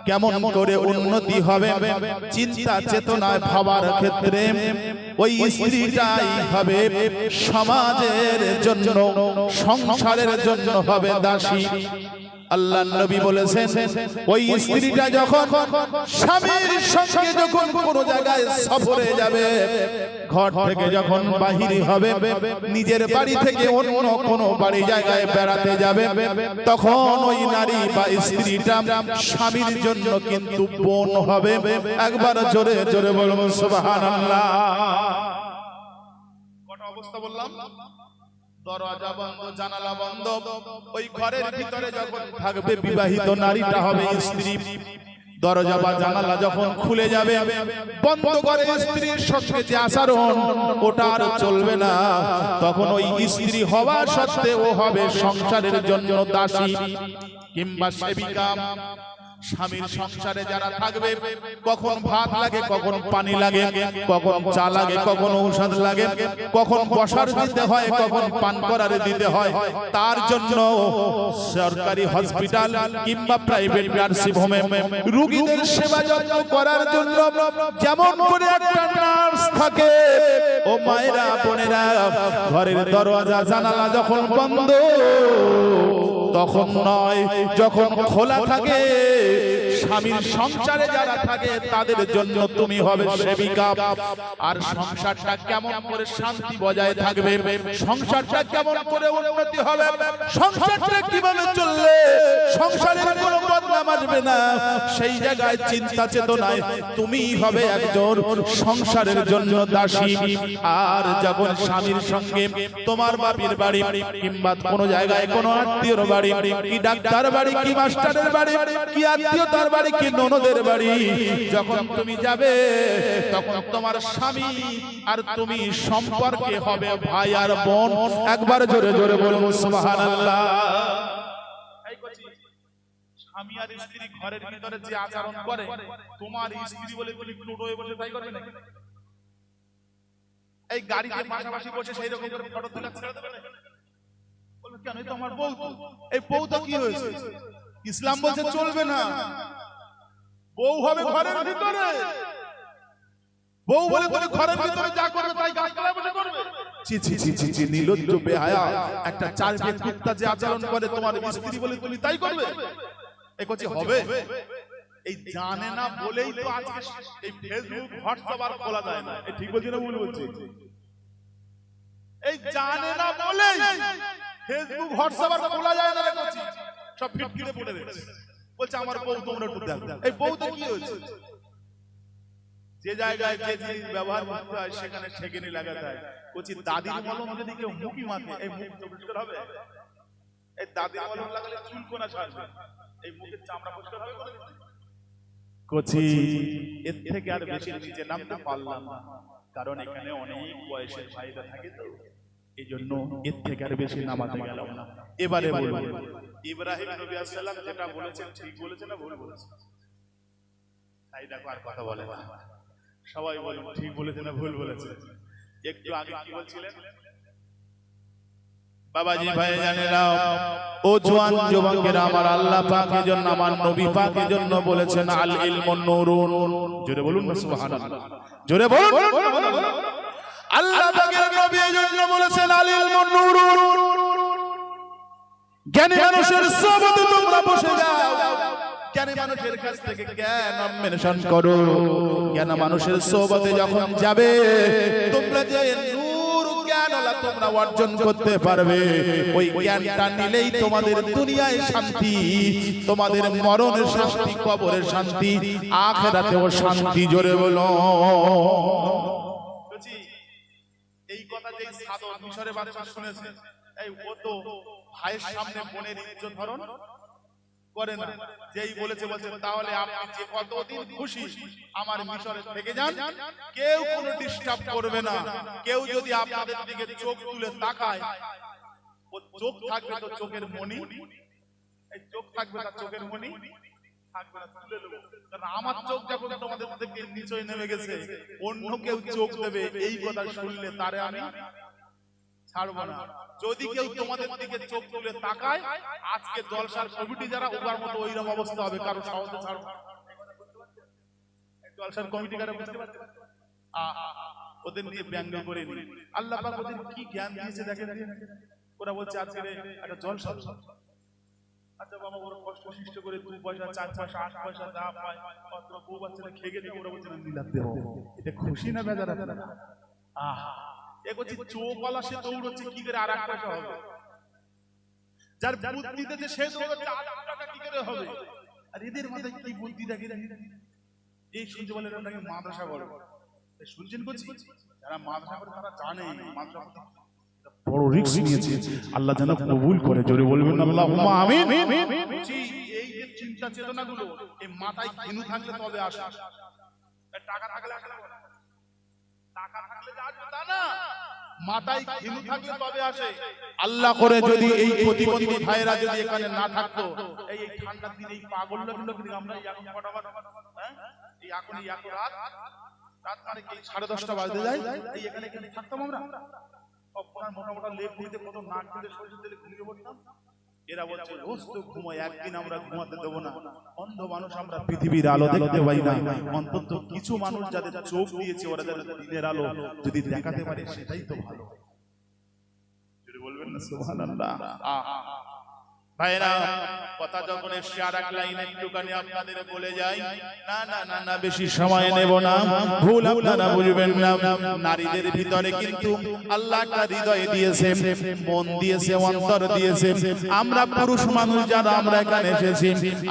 কেমন করে উন্নতি হবে, চিন্তা চেতনায় ভাবার ক্ষেত্রে ওই স্ত্রীটাই হবে সমাজের জন্য, সংসারের জন্য হবে দাসী। আল্লাহর নবী বলেছেন ওই স্ত্রীটা যখন স্বামীর সঙ্গে যখন কোনো জায়গায় সফরে যাবে, ঘর থেকে যখন বাহির হবে, নিজের বাড়ি থেকে অন্য কোনো বাড়ি জায়গায় বেড়াতে যাবে, তখন ওই নারী বা স্ত্রীটা স্বামীর জন্য কিন্তু বোন হবে। একবার জোরে জোরে বলুন সুবহানাল্লাহ।
কটা অবস্থা বললাম? দরজা বন্ধ, জানালা বন্ধ। ওই ঘরের ভিতরে যখন
থাকবে বিবাহিত নারীটা হবে স্ত্রী। দরজা বা জানালা যখন খুলে যাবে, বন্ধ করে স্ত্রীর সঙ্গে যে আচরণ ওটা আর চলবে না। তখন ওই স্ত্রী হওয়া সত্ত্বেও হবে সংসারের জন্য দাসী কিংবা সেবিকা। স্বামীর সংসারে যারা থাকবে, কখন ভাত লাগে, কখন পানি লাগে, কখন চা লাগে, কখন ঔষধ লাগে, কখন বসার দিতে হয়, কখন পান করার দিতে হয়, তার জন্য সরকারি হসপিটাল কিংবা প্রাইভেট নার্সিং হোমে রোগীদের সেবা যত্ন করার জন্য যেমন করে একটা নার্স থাকে, ও মায়েরা বোনেরা, ঘরের দরজা জানালা যখন বন্ধ তখন নয়, যখন খোলা থাকে, স্বামীর সংসারে যারা থাকে তাদের জন্য তুমি হবে সেবিকা। আর সংসারটা কেমন করে শান্তি বজায় থাকবে, সংসারটা কেমন করে উন্নতি হবে, সংসারটা কিভাবে চললে সংসারের কোনো বদনাম আসবে না, সেই জায়গায় চিন্তা চেতনায় তুমি হবে একজন সংসারের জন্য দাসী। আর যখন স্বামীর সঙ্গে তোমার বাপের বাড়ি কিংবা কোনো জায়গায় কোনো আত্মীয়র বাড়ি, কি ডাক্তার বাড়ি, কি মাস্টারের বাড়ি, কি আত্মীয়তার বাড়ি, কি ননদের বাড়ি যখন তুমি যাবে, তখন তোমার স্বামী আর তুমি সম্পর্কে হবে ভাই আর বোন। একবার জোরে জোরে বলবো সুবহানাল্লাহ।
স্বামী আর স্ত্রী ঘরের ভিতরে যে আচরণ করে, তোমার স্ত্রী বলে তুমি লুডোয় বসে তাই করবে না? এই গাড়িতে পাশাপাশি বসে সেই রকম করে ফটো তুলে ছেড়ে দেবে না? বলবে কেন, এই তো আমার বউ। এই বউ তো কি হয়েছে? ইসলাম বলছে চলবে না। বউ হবে ঘরের ভিতরে, বউ বলে তুমি ঘরের ভিতরে যা করবে তাই গাছতলায় বসে করবে।
ছি ছি ছি ছি ছি, নির্লজ্জ বেহায়া একটা চার পেট কুত্তা যে আচরণ করে, তোমার স্ত্রী বলে তুমি তাই করবে?
এই কথা হবে? এই জানে না বলেই তো আজকে এই ফেসবুক হোয়াটসঅ্যাপ আর খোলা যায় না। এই ঠিক বলছি না ভুল বলছি? এই জানে না বলেই ফেসবুক হোয়াটসঅ্যাপ আর খোলা যায় না। দেখছি সব ফিটকিরে পড়ে রয়েছে, বলছে আমার বউ তোমরা একটু দেখো। এই বউ তো কি হয়েছে? যে জায়গায় যে জিনিস ব্যবহার করতে হয় সেখানে ঠেকেনি লাগাতে হয়। বলছি দাদির মলম যদি কেউ মুখি মাখে, এই মুখ তো পরিষ্কার হবে? এই দাদির মলম লাগালে চুল কোনা ছাড়বে, এই মুখের চামড়া পরিষ্কার হবে কোনোদিন?
কচি এর থেকে আর বেশি নিচে নামতে পারলাম না, কারণ এখানে অনেক বয়সের ভাইরা থাকে, তো এই জন্য এর থেকে আর বেশি নামাতে গেলাম না। এবারে বলবো,
ইব্রাহিম নবী আলাইহিস সালাম যেটা বলেছেন ঠিক বলেছেন না ভুল বলেছেন? তাই দেখো আর কথা বলে না, সবাই বলে ঠিক বলেছেন না ভুল বলেছেন। একটু আগে কি বলছিলেন
বাবাজি ভাই জানেরা, ও জওয়ান যুবকেরা, আমার আল্লাহ পাকের জন্য, আমার নবী পাকের জন্য বলেছেন আল ইলমুন নূরুন। জোরে বলুন না সুবহানাল্লাহ, জোরে বলুন। আল্লাহ পাকের নবী এর জন্য বলেছেন আল ইলমুন নূরুন। জ্ঞানী মানুষের সোহবতে তোমরা বসে যাও, জ্ঞানী মানুষের কাছ থেকে জ্ঞান অন্বেষণ করো। জ্ঞানী মানুষের সোহবতে যখন যাবে, তোমরা যে তোমরা অর্জন করতে পারবে, ওই জ্ঞানটা নিলেই তোমাদের দুনিয়ায় শান্তি, তোমাদের মরণের শান্তি, কবরের শান্তি, আখিরাতেও শান্তি। জোরে বলো।
এই কথা যেই সাদর মিশরে বাদশা শুনেছে, এই ও তো ভাইয়ের সামনে বোনের ইজ্জত হরণ করে না। যেই বলেছে তাহলে আপনি যে কতদিন খুশি আমার মিশরে থেকে যান, কেউ কোনো ডিস্টার্ব করবে না। কেউ যদি আপনাদের দিকে চোখ তুলে তাকায়, ও চোখ থাকবে তো চোখের মণি, এই চোখ থাকবে তার চোখের মণি থাকবে না, তুলে দেবো। কারণ আমার চোখ যখন তোমাদের থেকে নিচে নেমে গেছে, অন্য কেউ চোখ দেবে, এই কথা শুনলে তারে আমি ছাড়বো না। যদি কেউ তোমাদের দিকে চোখ তুলে তাকায়, আজকে জলসার কমিটি যারা ওবার মতো ওইরকম অবস্থা হবে, কারো সহজে ছাড়বো। জলসার কমিটি কারা বুঝতে পারছে? ওদের নিয়ে ব্যঙ্গ করে নি। আল্লাহ পাক ওদের কি জ্ঞান দিয়েছে দেখেন। ওরা বলছে আজকে একটা জলসা, আচ্ছা বাবা ওরা কষ্ট সৃষ্টি করে 2 পয়সা 4 পয়সা 8 পয়সা যা পায়, অত বউ বাচ্চারা খেয়ে গেছে, ওরা বলছে না নিলাম দেব। এটা খুশি না বেজার? আপনারা এ করছি চোখওয়ালা সে দৌড়চ্ছে কি করে আর 1 টাকা হবে, যার বুদ্ধিতে যে সে দৌড়চ্ছে 8 টাকা কি করে হবে, আর এদের মাথায় কি বুদ্ধি থাকে এই শুনছে বলে এটাকে মাদ্রাসা বলে। শুনছেন করছি যারা মাদ্রাসা করে তারা জানে মাদ্রাসা বড় রিস্ক নিয়েছে, আল্লাহ যেন কবুল করে, জোরে বলবেন আল্লাহুম্মা আমিন। এই যে চিন্তা চেতনাগুলো এই মাথায় ঘিনু থাকলে তবে আসে, টাকা থাকলে আসে না, টাকা থাকলে আসবে তা না, মাথায় ঘিনু থাকলে তবে আসে। আল্লাহ করে যদি এই প্রতিবন্ধী ভাইরা যদি এখানে না থাকতো, এই ঠান্ডার দিনে এই পাগলগুলো কিন্তু আমরা এখন ফটাফট এই এখন এই রাত মানে কি 10:30 বাজতে যায়, এই এখানে থাকতাম আমরা আপনার মোটা মোটা লেপ দিতে কত নাক দিতে সরষের তেলে ঘুমিয়ে পড়তাম। এরা বলছে রোজ তো ঘুমাই, একদিন আমরা ঘুমাতে দেবো না। অন্ধ মানুষ আমরা পৃথিবীর আলো দেখতে পাই না, অন্তত কিছু মানুষ যাদের চোখ দিয়েছে ওরা যাদের দিনের আলো যদি দেখাতে পারে সেটাই তো ভালো। যদি বলবেন না সুবহানাল্লাহ। ভাইরা কথা যখন এসে আর এক লাইন একটুখানি আপনাদের বলে যাই, না না না না বেশি সময় নেব না, ভুল আপনারা বুঝবেন না। নারীদের ভিতরে কিন্তু আল্লাহ একটা হৃদয় দিয়েছে, মন দিয়েছে, অন্তর দিয়েছে। আমরা পুরুষ মানুষ যারা আমরা এখানে এসেছি,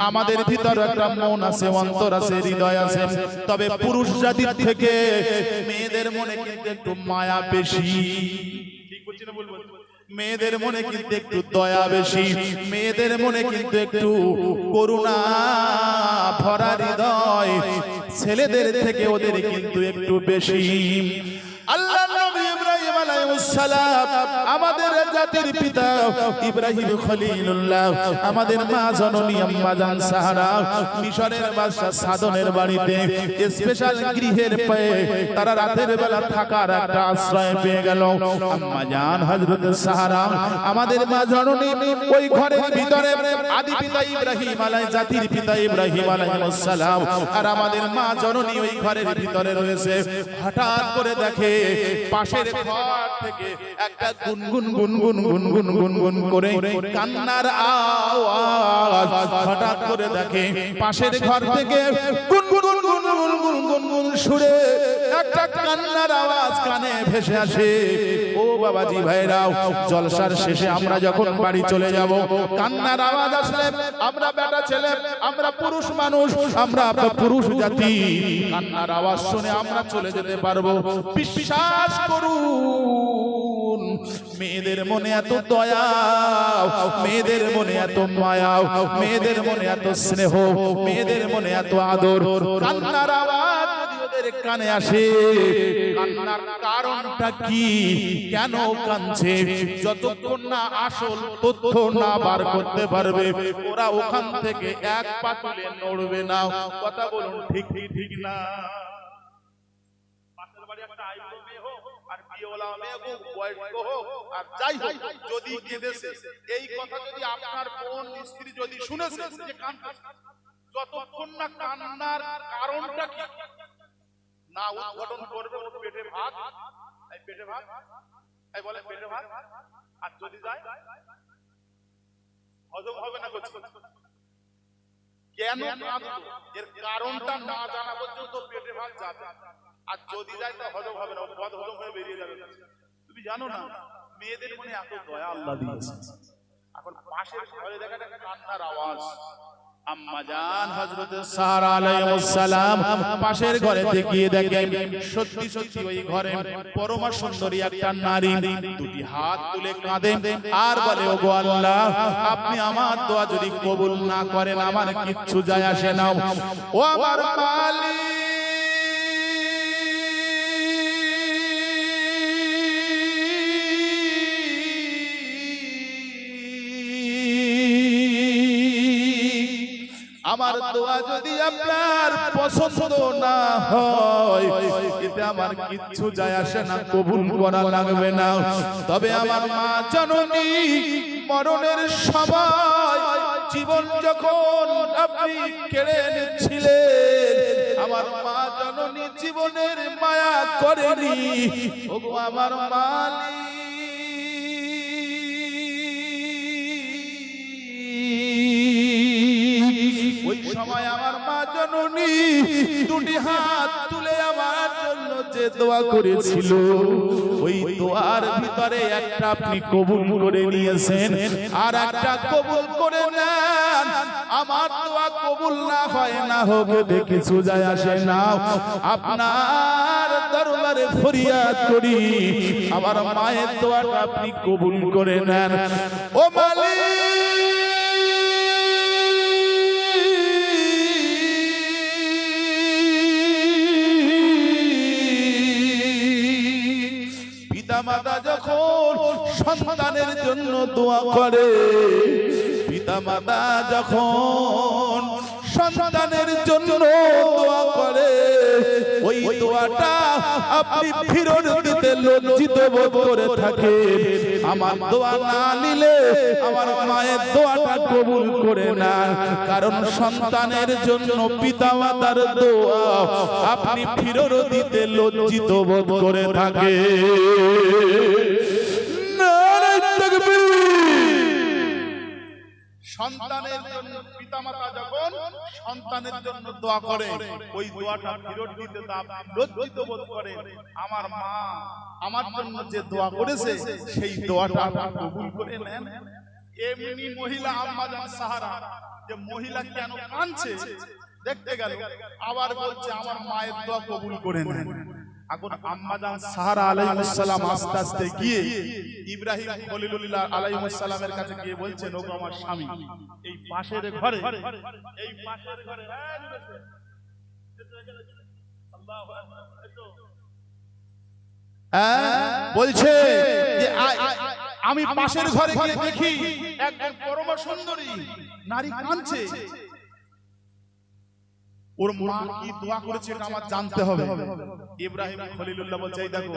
আমাদের ভিতরে একটা মন আছে, অন্তর আছে, হৃদয় আছে। তবে পুরুষ জাতির থেকে মেয়েদের মনে কিন্তু একটু মায়া বেশি, ঠিক বলছি না বলবো? মেয়েদের মনে কিন্তু একটু দয়া বেশি, মেয়েদের মনে কিন্তু একটু করুণা ভরা হৃদয় ছেলেদের থেকে ওদের কিন্তু একটু বেশি। আল্লাহর নবী ইব্রাহিম আলাইহিস সালাম আমাদের জাতির পিতা ইব্রাহিম খলিলুল্লাহ, আমাদের মা জননী আম্মা জান সাহারা মিশরের বাদশা সাদনের বাড়িতে স্পেশাল গৃহের পায়ে তারা রাতের বেলা থাকার একটা আশ্রয় পেয়ে গেল। আম্মা জান হযরত সাহারা আমাদের মা জননী ওই ঘরের ভিতরে আদি পিতা ইব্রাহিম আলাইহিস জাতির পিতা ইব্রাহিম আলাইহিস সালাম আর আমাদের মা জননী ওই ঘরের ভিতরে রয়েছে। হঠাৎ করে দেখে পাশের ঘর থেকে একটা গুনগুন গুনগুন গুনগুন গুনগুন করে কান্নার আওয়াজ। হঠাৎ করে দেখে পাশের ঘর থেকে গুনগুন গুনগুন গুনগুন সুরে একটা কান্নার আওয়াজ কানে ভেসে আসে। ও বাবাজি ভাইরাও, জলসার শেষে আমরা যখন বাড়ি চলে যাব, কান্নার আওয়াজ আসলে আমরা বেটা ছেলে, আমরা পুরুষ মানুষ, আমরা পুরুষ জাতি, কান্নার আওয়াজ শুনে আমরা চলে যেতে পারবো। বিশ্বাস করুন, মেয়েদের মনে এত দয়া, মেয়েদের মনে এত মায়া, মেয়েদের মনে এত স্নেহ, মেয়েদের মনে এত আদর। কান্নার আওয়াজ যদি ওদের কানে আসে, কান্নার কারণটা কি, কেন কাঁদছে, যতক্ষণ না আসল তথ্য না বার করতে পারবে ওরা ওখান থেকে এক পা তুলে নড়বে না। কথা বলুন ঠিক ঠিক না? যদি এই কথা যদি আপনার বোন স্ত্রী যদি শুনেছে, যতক্ষণ না কান্নার কারণটা কি না উদ্ঘাটন করবে, ওর পেটে ভাত, পেটে ভাত বলে পেটে ভাত, আর যদি যায় হজম হবে না। কেন এর কারণটা না জানা পর্যন্ত পেটে ভাত যাবে, আর যদি যায় তা হজম হবে না, বদ হজম হয়ে বেরিয়ে যাবে। তুমি জানো না মেয়েদের মনে এত দয়া আল্লাহ দিয়েছে। এখন পাশের ঘরে দেখা একটা কান্নার আওয়াজ, আম্মা জান হযরত সারা আলাইহিস সালাম পাশের ঘরে গিয়ে দেখেন সত্যি সত্যি ওই ঘরে পরমা সুন্দরী একটা নারী দুটি হাত তুলে কাঁদে আর বলে, ওগো আল্লাহ, আপনি আমার দোয়া যদি কবুল না করেন আমার কিচ্ছু যায় আসে না। ও আমার মালিক, আমার দোয়া যদি আপনার পছন্দ না হয় এতে আমার কিচ্ছু যায় আসে না, কবুল করা লাগবে না। তবে আমার মা জননী মরণের সময় জীবন যখন আপনি কেড়ে নিচ্ছিলেন, আমার মা জননী জীবনের মায়া করেনি। ওগো আমার মালিক, ওই সময় আমার মা জননী দুটি হাত তুলে আমার জন্য যে
যে দোয়া করেছিল ওই দোয়ার ভিতরে একটা আপনি কবুল করে নিয়েছেন, আর একটা কবুল করে নেন। আমার দোয়া কবুল না হয় না হোক কিছু যায় আসে না, আপনার দরবারে ফরিয়াদ করি আমার মায়ের দোয়াটা আপনি কবুল করে নেন। ও মালিক, পিতামাতা যখন সন্তানের জন্য দোয়া করে, পিতামাতা যখন সন্তানের জন্য দোয়া করে, ওই দোয়াটা আপনি ফিরত দিতে লজ্জিত বোধ করে থাকে। আমার দোয়া না নিলে আমার মায়ের দোয়াটা কবুল করে না, কারণ সন্তানের জন্য পিতামাতার দোয়া আপনি ফিরত দিতে লজ্জিত বোধ করে থাকে।
সন্তানের জন্য পিতামাতা যখন সন্তানের জন্য দোয়া করে, ওই দোয়াটা ফেরত দিতে লজ্জিত বোধ করে। আমার মা আমার জন্য যে দোয়া করেছে সেই দোয়াটা কবুল করে নেন। এমনি মহিলা আম্মা জান সাহারা, যে মহিলা কেন কাঁদছে দেখতে গেল, আবার বলছে আমার মায়ের দোয়া কবুল করে নেন। এখন আম্মা জান সাহারা আলাইহিস সালাম আস্তে আস্তে গিয়ে ইব্রাহিম খলিলুল্লাহ আলাইহিস সালামের কাছে গিয়ে বলছেন, ওগো আমার স্বামী, এই পাশের ঘরে, এই পাশের ঘরে
বলছে যে
আমি পাশের ঘরে গিয়ে দেখি একজন পরম সুন্দরী নারী কাঁদছে। ওর মা কি দোয়া করেছে এটা আমার জানতে হবে। ইব্রাহিম খলিলুল্লাহ বলছে, এই দেখো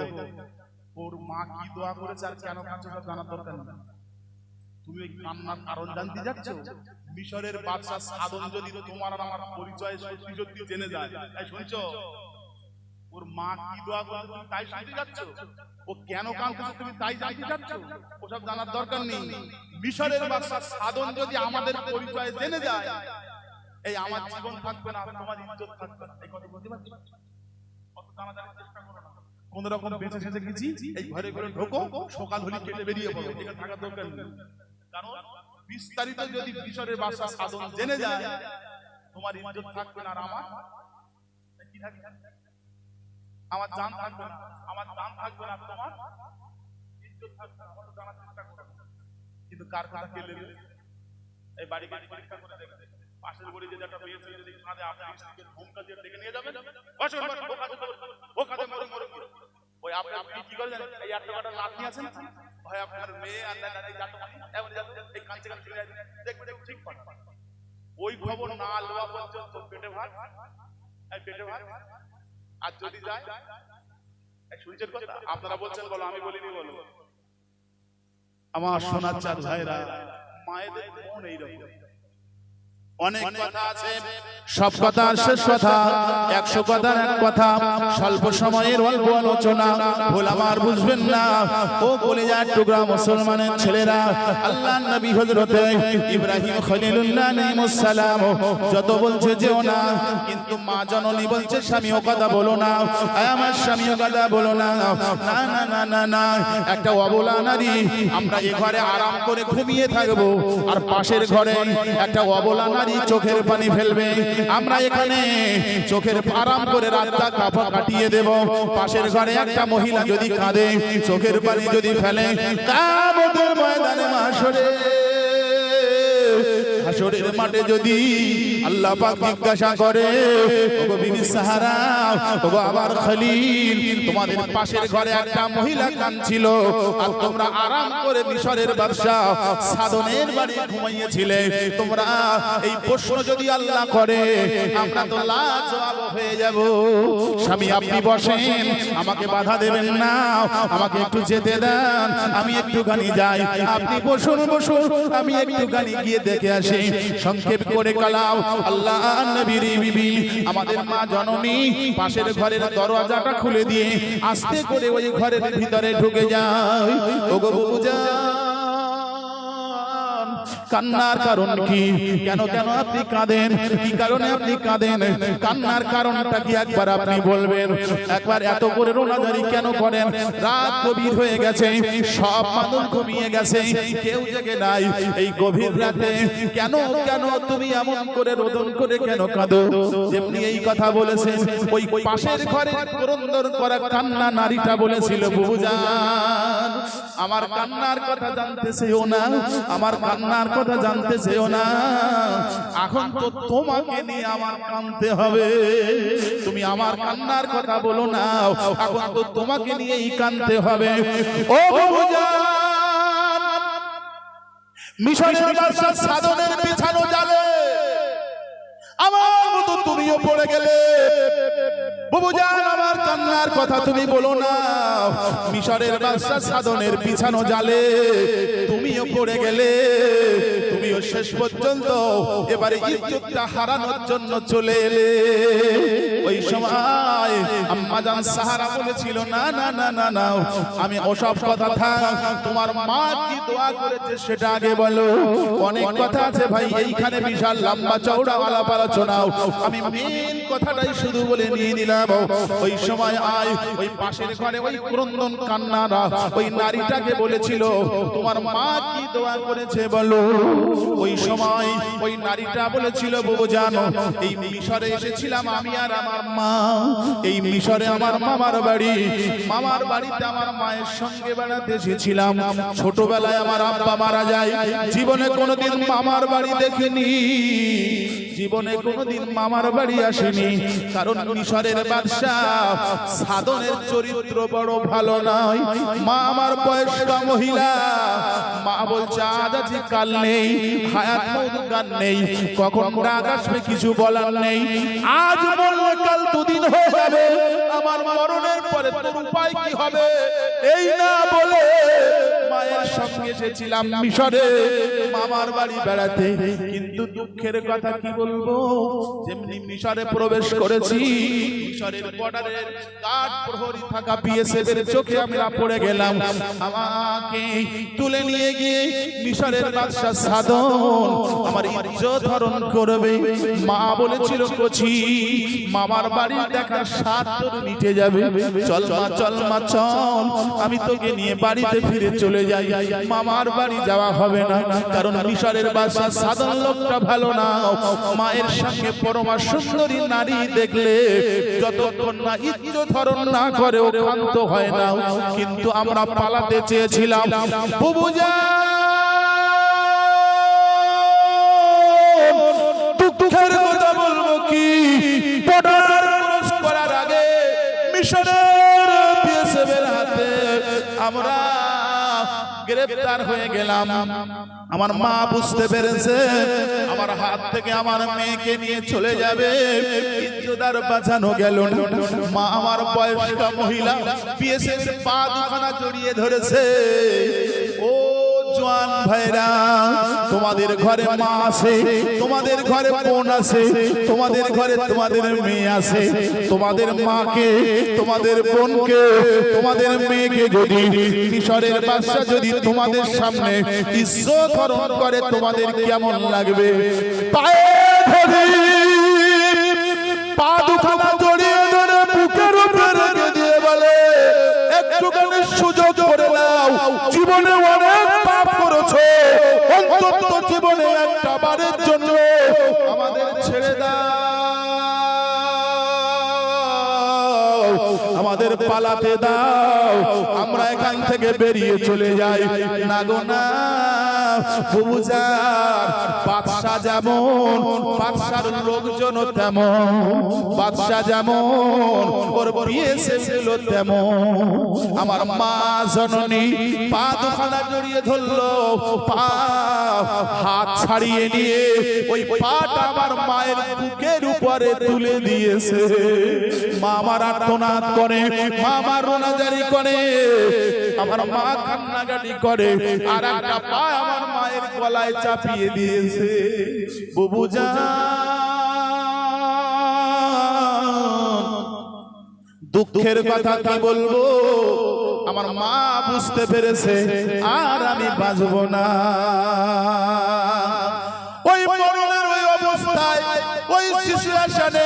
ওর মা কি দোয়া করেছে আর কেন কাঁদছে তা জানার দরকার নেই। তুমি এই কান্নার কারণ জানতে যাচ্ছ? মিশরের বাদশা সাদন যদি তোমার আর আমার পরিচয় সত্যি সত্যি জেনে যায়, তাই শুনছো ওর মা কি দোয়া করেছে তুমি তাই শুনতে যাচ্ছ? ও কেন কাঁদছে তুমি তাই জানতে যাচ্ছ? ওসব জানার দরকার নেই। মিশরের বাদশা সাদন যদি আমাদের পরিচয় জেনে যায়, এই আমার জীবন থাকবে না, তোমার ইজ্জত থাকবে না। এই কথা বুঝতে পারছো? কত জানার চেষ্টা করো না, কোন রকম বেঁচে সেজে গেছি, এই ঘরে ঘরে ঢোকো, সকাল হলি কেটে বেরিয়ে পড়ো, এটা থাকার দরকার নেই। কারণ বিস্তারিত যদি মিশরের বাদশা সাদন জেনে যায়, তোমার ইজ্জত থাকবে না, আর আমার কি থাকবে? আমার জান থাকবে না, আমার জান থাকবে না, তোমার ইজ্জত থাকবে না। কত জানার চেষ্টা করো, কিন্তু কার কথা কে নেবে? এই বাড়ি বাড়ি পরীক্ষা করে দেখবে, পাশের বাড়ি যে একটা মেয়ে ছেলে যদি কাঁদে, আপনি স্ত্রীকে ধমকা দিয়ে ডেকে নিয়ে যাবেন, বসুন বসুন, ও কাঁদে মরে মরে মরে। ওই আপনি কি করলেন? এই 8 টাকাটা লাঠি আছে না, ভাই আপনার মেয়ে আর না এই যাতো এমন যাতো, এই কাঁচে কাঁচে দেখবে দেখবে ঠিক পান। ওই খবর না লওয়া পর্যন্ত পেটে ভাত, এই পেটে ভাত। আর যদি যায়, এই শুনছেন কথা? আপনারা বলছেন বলো, আমি বলিনি বলো।
আমার সোনার চাঁদ ভাইরা,
মায়েদের মন এইরকম। অনেক কথা আছে,
সব কথার শেষ কথা, 100 কথার এক কথা, স্বল্প সময়ের অল্প আলোচনা, ভুল আমার বুঝবেন না। ও কলিজার টুকরা মুসলমানের ছেলেরা, আল্লাহর নবী হযরতে ইব্রাহিম খলিলুল্লাহ আলাইহিস সালাম যত বলছে যেও না, কিন্তু মা জননী বলছে স্বামীও কথা বলো না, আমার স্বামীও কথা বলো না। না না না না না, একটা অবলা নারী, আমরা এই ঘরে আরাম করে ঘুমিয়ে থাকবো, আর পাশের ঘরে একটা অবলা নারী চোখের পানি ফেলবে, আমরা এখানে চোখের আরাম করে রাতটা কাটিয়ে দেব। পাশের ঘরে একটা মহিলা যদি কাঁদে, চোখের পানি যদি ফেলে, কিয়ামতের ময়দানে হাসরের মাঠে যদি আল্লাহ পাক জিজ্ঞাসা করে, ওগো বিবি সাহারা, ওগো আমার খলিল, তোমাদের পাশের ঘরে একটা মহিলা কাঁদছিল আর তোমরা আরাম করে মিশরের বাদশা সাদনের বাড়ি ঘুমাইয়েছিলে, তোমরা এই প্রশ্ন যদি আল্লাহ করে, আমরা তো লাজবাব হয়ে যাব। স্বামী আপনি বসেন, আমাকে বাধা দেবেন না, আমাকে একটু যেতে দেন, আমি একটুখানি যাই। আপনি বসুন বসুন, আমি একটুখানি গিয়ে দেখে আসি। সংক্ষেপ করে কালাও, আল্লাহ নবীর বিবি আমাদের মা জননী পাশের ঘরের দরজাটা খুলে দিয়ে আস্তে করে ওই ঘরের ভিতরে ঢুকে যায়। ওগো বুবুজান, কান্নার কারণ কি? কেন কেন আপনি কাঁদেন? কি কারণে আপনি কাঁদেন? কান্নার কারণটা কি একবার আপনি বলবেন? একবার এত করে রোনাজারি কেন করেন? রাত গভীর হয়ে গেছে, সব মানুষ ঘুমিয়ে গেছে, কেউ জেগে নাই। এই গভীর রাতে কেন কেন তুমি এমন করে রোদন করে কেন কাঁদো? যেমনি এই কথা বলেছে ওই পাশের ঘরে ক্রন্দন করা কান্না নারীটা বলেছিল, বুবুজান আমার কান্নার কথা জানতেছেও না, আমার কান্নার কথা জানতেছেও না, এখন তো তোমাকে নিয়ে আমার কাঁদতে হবে। তুমি আমার কান্নার কথা বলো না, এখন তো তোমাকে নিয়েই কাঁদতে হবে। ও বুবুজান, মিশরের বাদশা সাদনের বিছানো জালে আমার মতো তুমিও পড়ে গেলে। বুবুজান আমার কান্নার কথা তুমি বলো না, মিশরের বাদশা সাদনের বিছানো জালে তুমিও পড়ে গেলে। তুমিও শেষ পর্যন্ত এবারে ইজ্জতটা হারানোর জন্য চলে এলে। ওই সময় আম্মাজান সাহারা বলেছিল, না না না না না, আমি ওসব কথা থাক, তোমার মা কি দোয়া করেছে সেটা আগে বলো। অনেক কথা আছে ভাই এইখানে, বিশাল লম্বা চওড়া আলাপ আলোচনাও, আমি মেন কথাটাই শুধু বলে নিয়ে নিলাম। ওই সময় ওই পাশের ঘরে ওই ক্রন্দন কান্নারা ওই নারীটাকে বলেছিল, তোমার মা কি দোয়া করেছে বলো। ওই সময় ওই নারীটা বলেছিল, বুবুজান এই মিশরে এসেছিলাম আমি আর আমার মা, এই মিশরে আমার মামার বাড়ি, মামার বাড়িতে আমার মায়ের সঙ্গে বেড়াতে এসেছিলাম। ছোটবেলায় আমার আব্বা মারা যায়, জীবনে কোনোদিন মামার বাড়ি দেখিনি, জীবনে কোনোদিন মামার বাড়ি আসেনি, কারণ মিশরের বাদশা সাদনের চরিত্র বড় ভালো নয়। মা আমার বয়স্ক মহিলা, মা বলছে আজ আছে কাল নেই, হায়াত মৌত গান নেই, কখন রাগ আসবে কিছু বলার নেই, আজ মরলে কাল দুদিন হয়ে যাবে, আমার মরণের পরে তোর উপায় কি হবে, এই না বলে মায়ের সঙ্গে এসেছিলাম মিশরে মামার বাড়ি বেড়াতে। কিন্তু দুঃখের কথা কি বলবো, যেমনি মিশরে প্রবেশ করেছি, মিশরের বর্ডারের গার্ড প্রহরী থাকা বিএসএফ এর চোখে আমরা পড়ে গেলাম। আমাকে তুলে নিয়ে গিয়ে মিশরের বাদশা সাদন আমার ইজ্জত হরণ করবে। মা বলেছিল, কচি মামার বাড়ি দেখার স্বাদ তোর মিটে যাবে, চল মা চল মা চল, আমি তোকে নিয়ে বাড়িতে ফিরে চলে যাই। মামার বাড়ি যাওয়া হবে না, কারণ মিশরের বাদশা সাদন লোকটা ভালো না। মায়ের সঙ্গে পরমা সুন্দরী নারী দেখলে যতক্ষণ না ইজ্জত হরণ না করে ও ক্ষান্ত হয় না। কিন্তু আমরা পালাতে চেয়েছিলাম। দুঃখের কথা বলবো কি, বর্ডার ক্রস করার আগে মিশরের বিএসএফ এর হাতে আমরা গ্রেফতার হয়ে গেলাম। আমার মা বুঝতে পেরেছে আমার হাত থেকে আমার মেয়েকে নিয়ে চলে যাবে, ইজ্জত আর বাঁচানো গেল না। মা আমার বয়স্ক মহিলা বিএসএফ পা দুখানা জড়িয়ে ধরেছে। ও জওয়ান ভাইরা, তোমাদের ঘরে মা আছে, তোমাদের ঘরে বোন আছে, তোমাদের ঘরে তোমাদের মেয়ে আছে, তোমাদের মাকে, তোমাদের বোনকে, তোমাদের মেয়েকে যদি মিশরের বাদশা যদি তোমাদের সামনে ইজ্জত হরণ করে তোমাদের কেমন লাগবে? পায়ে ধরে পা দুখানা জড়িয়ে ধরে বুকের উপরে রেখে দিয়ে বলে, একটুখানি সুযোগ করে দাও, জীবনে অনেক পাপ করেছো, অন্তত জীবনে একটা বারের জন্য আমাদের ছেড়ে দাও, আমাদের পালাতে দাও, আমরা এখান থেকে বেরিয়ে চলে যাই। না গো না, বুবুজান বাদশা যেমন, বাদশার লোকজন তেমন, বাদশা যেমন ওর বিএসএফ ছিল তেমন। আমার মা জননী পা দুখানা জড়িয়ে ধরলো, পা হাত ছাড়িয়ে নিয়ে ওই পাটা আমার মায়ের বুকের উপরে তুলে দিয়েছে। মা আমার আর্তনাদ করে, মা আমার রোনাজারি করে, আমার মা কান্নাকাটি করে, আর একটা পা আমার মায়ের গলায় চাপিয়ে দিয়েছে। বুবুজান দুঃখের কথা কি বলবো, আমার মা বুঝতে পেরেছে আর আমি বাঁচব না। ওই মরণের ওই অবস্থায় ওই সিচুয়েশনে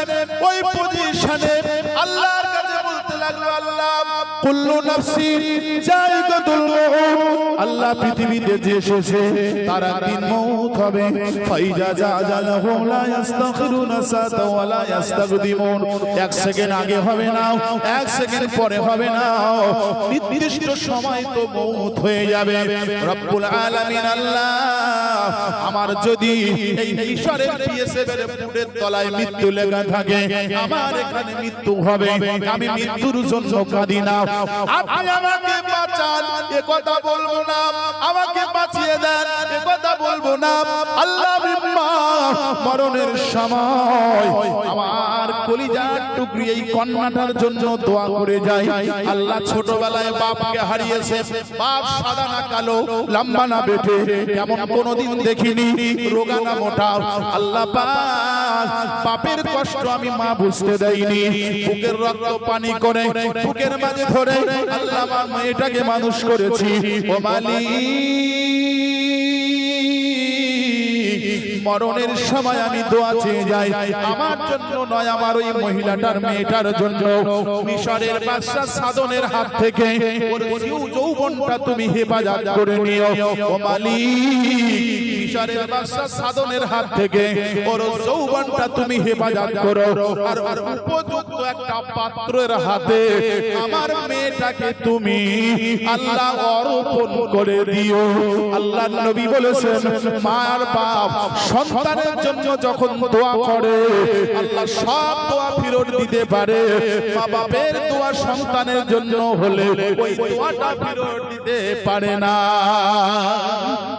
ওই পজিশনে আল্লাহর কাছে বলতে লাগলো, আল্লাহ কুল্লু নাফসিন যায়িকাতুল মউত, আল্লাহ পৃথিবীতে যে এসেছে তার একদিন মউত হবে। ফাইজা জাজালাহু লা ইস্তাখিরুনা সাতা ওয়া লা ইস্তাকদিমুন, এক সেকেন্ড আগে হবে না, এক সেকেন্ড পরে হবে না, নির্দিষ্ট সময় তো মউত হয়ে যাবে। রব্বুল আলামিন আল্লাহ আমার যদি এই মিশরের পিএসএফের বুটের তলায় মৃত্যু লেখা থাকে, আমার এখানে মৃত্যু হবে, আমি মৃত্যুর জন্য কাঁদি না। আপনি আমাকে বাঁচান এ কথা বলবো না, আমাকে বাঁচিয়ে দেন এ কথা বলবো না। আল্লাহ মরণের সময় আমার কলিজার টুকরি এই কন্যাটার জন্য দোয়া করে যায়। আল্লাহ ছোটবেলায় বাপকে হারিয়েছে, বাপ সাদা না কালো, লম্বা না বেটে, কেমন কোনোদিন দেখিনি, রোগা না মোটা। আল্লাহ পাক বাপের কষ্ট আমি মা বুঝতে দেয়নি, বুকের রক্ত পানি করে বুকের মাঝে ধরে আল্লাহ আমার মেয়েটাকে মানুষ করেছি। ও মালিক, মরণের সময় আমি দোয়া চেয়ে যাই, আমার জন্য নয়, আমার ওই মহিলাটার মেয়েটার জন্য। মিশরের বাদশা সাদনের হাত থেকে ওর যৌবনটা তুমি হেফাজত করে নিও। ও মালিক, মিশরের বাদশা সাদনের হাত থেকে ওর যৌবনটা তুমি হেফাজত করো, আর উপযুক্ত একটা পাত্রের হাতে আমার মেয়েটাকে তুমি আল্লাহ অর্পণ করে দিও। আল্লাহ নবী বলেছেন, মার বাপ সন্তানের জন্য যখন দোয়া করে আল্লাহ সব দোয়া ফিরত দিতে পারে, মা বাপের দোয়া সন্তানের জন্য হলে ওই দোয়াটা ফিরত দিতে পারে না।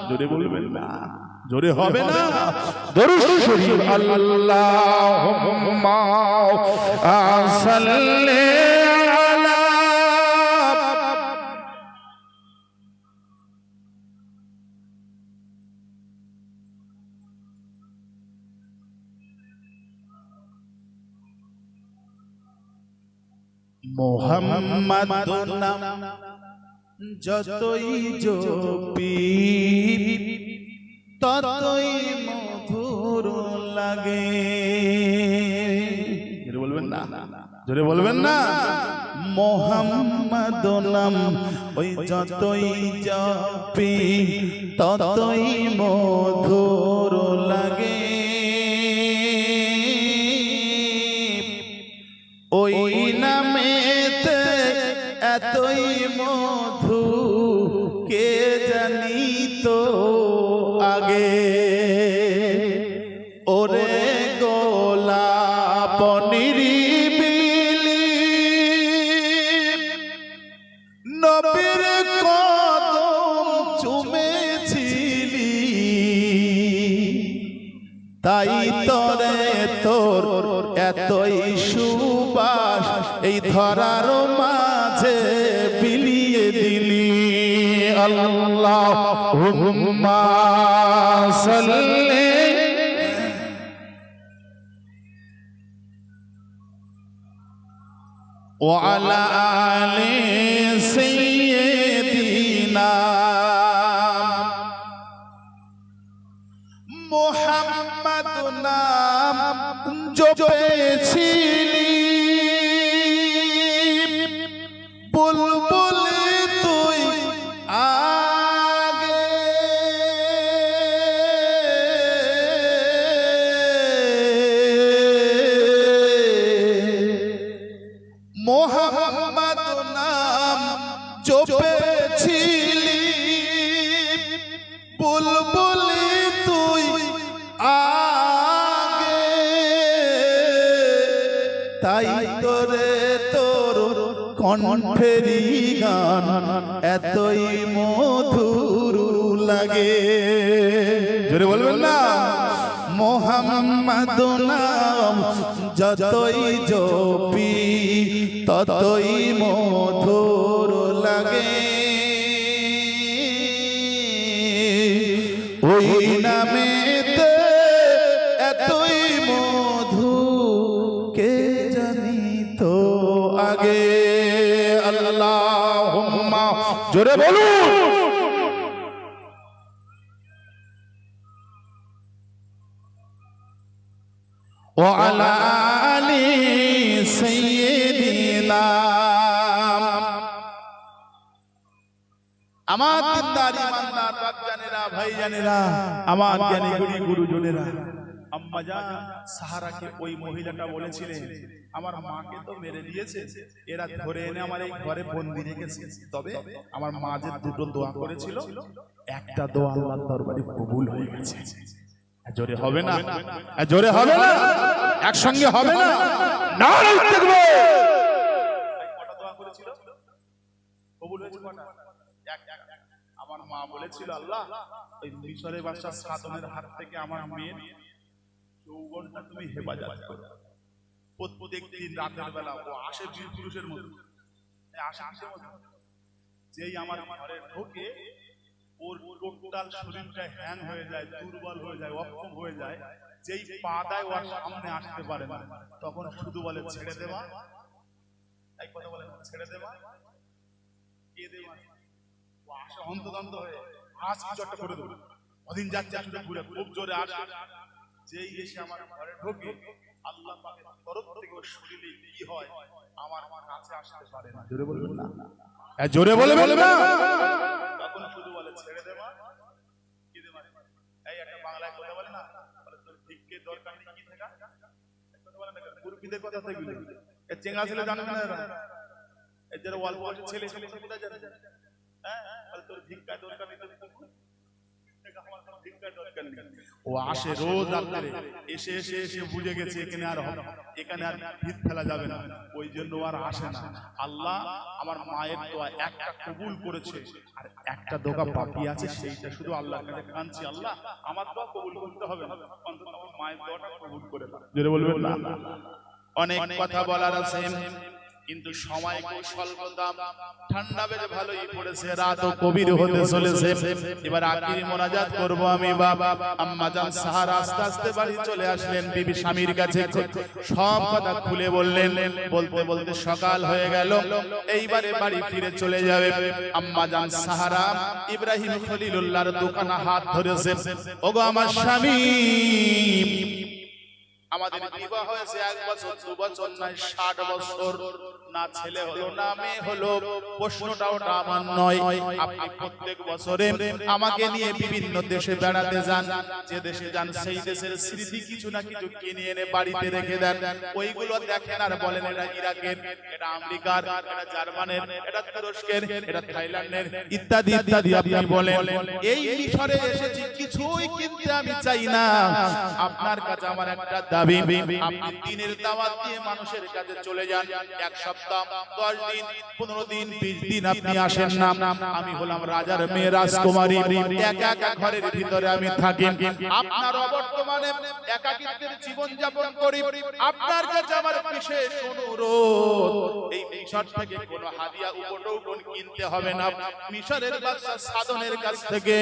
জোরে বলবেন না, জোরে হবে না। দরুদ শরীফ আল্লাহুম্মা সাল্লি আলা মুহাম্মাদ নাম যতই জপি ততই মধুর লাগে। জোরে বলবেন না, জোরে বলবেন না। মুহাম্মাদ নাম ওই যতই জপি ততই মধুর লাগে, ওই নামেতে এতই মধু কে জানিত আগে। ওরে গোলাপ নিরিবিলি নবীর কদম চুমেছিলি, তাই তরে তোর এতই সুবাস এই ধরার মাঝে বিলিয়ে দিলি। আল্লাহুম্মা সাল্লি ওয়া আলা আলি সাইয়্যিদিনা মুহাম্মদ নাম জপেছিলি, বুলবুল তুই আগে, মুহাম্মদ নাম জপেছিলি, বুলবুল তুই আগে, তাই তোরে তোর কণ্ঠেরই গান এতই মধুর লাগে। জোরে বলবেন না। মুহাম্মাদ নাম যতই জপি ততই মধুর লাগে, ওই নামেতে এতই মধু কে জানিত আগে। আল্লাহুম্মা জোরে বলুন। وعلى آل سيدنا আমার দিনদার ইমানদার বাপ জানেরা ভাই জানেরা আমার জ্ঞানী গুণী গুরুজনেরা আম্মা জান সাহারাকে ওই মহিলাটা বলেছিলেন আমার মাকে তো মেরে দিয়েছে, এরা ধরে এনে আমার এই ঘরে বন্দি রেখেছে, তবে আমার মা যে দুটো দোয়া করেছিল একটা দোয়া আল্লাহর দরবারে কবুল হয়ে গেছে। জোরে হবে না, জোরে হবে না, একসঙ্গে হবে না, নারায়ে তাকবীর। কটা দোয়া করেছিল কবুল হয়েছে কটা? আমার মা বলেছিল আল্লাহ ওই মিশরের বাদশা সাদনের হাত থেকে আমার মেয়ের যৌবনটা তুমি হেফাজত করো। প্রত্যেক দিন রাতের বেলা ও আসে বীর পুরুষের মতো, যেই আমার ঘরে ঢোকে ওর টোটাল শরীরটা হ্যাং হয়ে যায়, দুর্বল হয়ে যায়, অক্ষম হয়ে যায়, যেই পা দেয় ওর সামনে আসতে পারে না, তখন শুধু বলে ছেড়ে দেওয়া, এক কথা বলে ছেড়ে দেওয়া, কে দেওয়া, ও আসে অন্তদন্ত হয়ে আজ কিছু একটা করে দেবো, ওদিন যাচ্ছে শুধু ঘুরে খুব জোরে আসে, যেই এসে আমার ঘরে ঢোকে আল্লাহ পাকের তরফ থেকে ওর শরীরে কি হয় আমার কাছে আসতে পারে না। জোরে বলবেন না, জোরে বলবেন না, তখন শুধু বলে ছেড়ে দেওয়া, কি দেওয়া, এই একটা বাংলায় কথা বলে না, বলে তোর ভিক্ষে দরকার নেই, কি থাকা কথা বলে না, মুরব্বিদের কথা থেকে এই চেঙ্গা ছেলে জানেন না, এই যারা অল্প বয়সের ছেলে ছেলে কোথায় যাবে, হ্যাঁ বলে তোর ভিক্ষা দরকার নেই, ও আসে রোজ রাত্রে, এসে এসে এসে বুঝে গেছে এখানে আর ভিত ফেলা যাবে না, ওই জন্য আর আসে না। আল্লাহ আমার মায়ের দোয়া একটা কবুল করেছে, আর একটা দোয়া বাকি আছে, সেইটা শুধু আল্লাহর কাছে কাঁদছি, আল্লাহ আমার দোয়া কবুল করতে হবে না, অন্তত আমার মায়ের দোয়াটা কবুল করে দাও। জোরে বলবেন না। অনেক কথা বলার আছে কিন্তু সময় খুব স্বল্প দাম, ঠান্ডা বেজে ভালোই পড়েছে, রাতও কবির হতে চলেছে, এবার আখিরি মোনাজাত করব আমি। বাবা আম্মা জান সাহারা আস্তে আস্তে বাড়ি চলে আসলেন, বিবি স্বামীর কাছে সব কথা খুলে বললেন, বলতে বলতে সকাল হয়ে গেল, এইবারে বাড়ি ফিরে চলে যাবে। আম্মা জান সাহারা ইব্রাহিম খলিলুল্লাহর দোকানে হাত ধরেছে, ওগো আমার স্বামী, আমাদের বিবাহ হয়েছে 1 বছর 2 বছর নয় 60 বছর, না ছেলে হলো না মেয়ে হলো, প্রশ্নটা ওটা আমার নয়, আপনি প্রত্যেক বছরে আমাকে নিয়ে বিভিন্ন দেশে বেড়াতে যান, যে দেশে যান সেই দেশের স্মৃতি কিছু না কিছু কিনে এনে বাড়িতে রেখে দেন, ওইগুলো দেখেন আর বলেন এটা ইরাকের, এটা আমেরিকার, এটা জার্মানের, এটা তুরস্কের, এটা থাইল্যান্ডের, ইত্যাদি ইত্যাদি আপনি বলেন। এই মিশরে এসেছি, কিছুই কিনতে আমি চাই না, আপনার কাছে আমার একটা দাবি, আপনি দিনের দাওয়াত দিয়ে মানুষের কাছে চলে যান, 1 সপ্তাহ 10 দিন 15 দিন 20 দিন আপনি আসেন না, আমি হলাম রাজার মেয়ে রাজকুমারী, একা একা ঘরের ভিতরে আমি থাকি, আপনার অবর্তমানে একাকিত্বের জীবন যাপন করি, আপনার কাছে আমার বিশেষ অনুরোধ, এই মিশর থেকে কোনো হাদিয়া উপঢৌকন কিনতে হবে না, মিশরের বাদশা সাদনের কাছ থেকে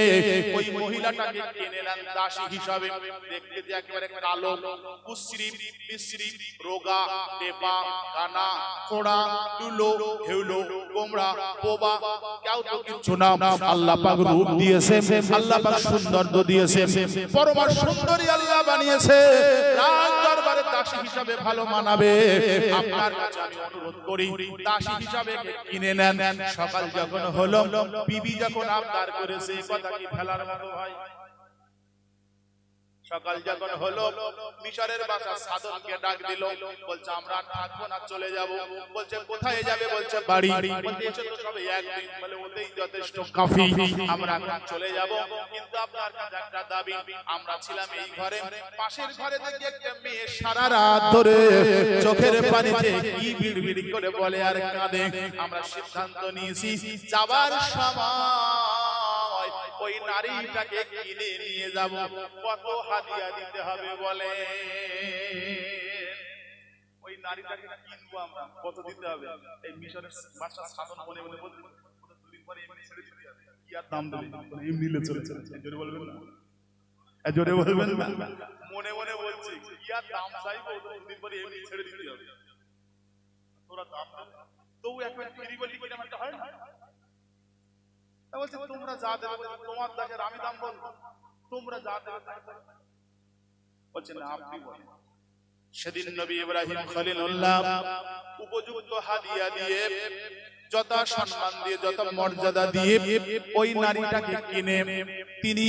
ওই মহিলাটাকে কিনে নেন দাসী হিসাবে, দেখতে যে একেবারে কালো, কুশ্রী বিশ্রী, রোগা, টেপা, কানা, কোড়া, টুলো, হেউলো, গোমড়া, বোবা, কেউ তো কিছু না, আল্লাহ পাক রূপ দিয়েছে, আল্লাহ পাক সৌন্দর্য দিয়েছে, পরমা সুন্দরী আল্লাহ বানিয়েছে, রাজ দরবারে দাসী হিসাবে ভালো মানাবে, আপনার কাছে আমি অনুরোধ করি দাসী হিসাবে কিনে নেন। সকাল যখন হলো, বিবি যখন আবদার করেছে, কথা কি ফেলার মতো হয়, সকাল যখন হলো মিশরের বাদশা সাদনকে ডাক দিল, বলছে আমরা থাকবো না, চলে যাব, বলছে কোথায় যাবে, বলছে বাড়ি, বলছে এসে তো সবে একদিন, বলে ওতেই যথেষ্ট কাফি, আমরা এখন চলে যাব, কিন্তু আপনার কাছে একটা দাবি, আমরা ছিলাম এই ঘরে, পাশের ঘরে থেকে একটা মেয়ে সারা রাত ধরে চোখের পানিতে কি বিড়বিড় করে বলে আর কাঁদে, আমরা সিদ্ধান্ত নিয়েছি যাবার সময় ওই নারীটাকে কিনে নিয়ে যাব, কত হাদিয়া দিতে হবে বলে, ওই নারীটাকে কিনবো আমরা, কত দিতে হবে, এই মিশরের বাদশা সাদন মনে মনে বলতে, 2 দিন পরে এমনি ছেড়ে দিতে হবে, কি আর দাম দেবে, এমনি নিলে চলে চলে, জোরে বলবেন না, জোরে বলবেন না, মনে মনে বলছি কি আর দাম চাইবো, 2 দিন পরে এমনি ছেড়ে দিতে হবে, তোরা দাম দেবে, তো একবার ফ্রি বলি কিনা একটা হয় না,
তা বলছে তোমরা যা দেবে, তোমার দাসের আমি দাম বলবো, তোমরা যা দেবে তাই দেবে। বলছে না, আপনি বলেন। সেদিন নবী ইব্রাহিম খলিলুল্লাহ উপযুক্ত হাদিয়া দিয়ে, যত সম্মান দিয়ে, যত মর্যাদা দিয়ে ওই নারীটাকে কিনে তিনি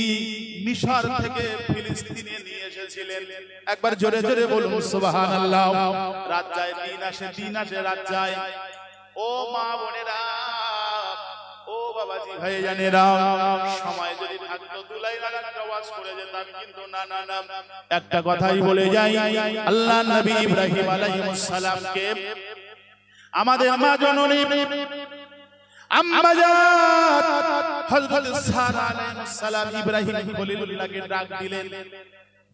মিশর থেকে ফিলিস্তিনে নিয়ে এসেছিলেন। একবার জোরে জোরে বলুন সুবহানাল্লাহ। রাত যায়, দিন আসে, দিন আসে, রাত যায়। ও মা বোনেরা, ও বাবাজি ভাই জানেরা, সময় যদি থাকতো দুলাই লাগার আওয়াজ করে যেতাম, কিন্তু না না না, একটা কথাই বলে যাই। আল্লাহ নবী ইব্রাহিম আলাইহিস সালামকে আমাদের মা জননী আম্মা জান হযরত সারা আলাইহিস সালাম ইব্রাহিম খলিলুল্লাহকে ডাক দিলেন,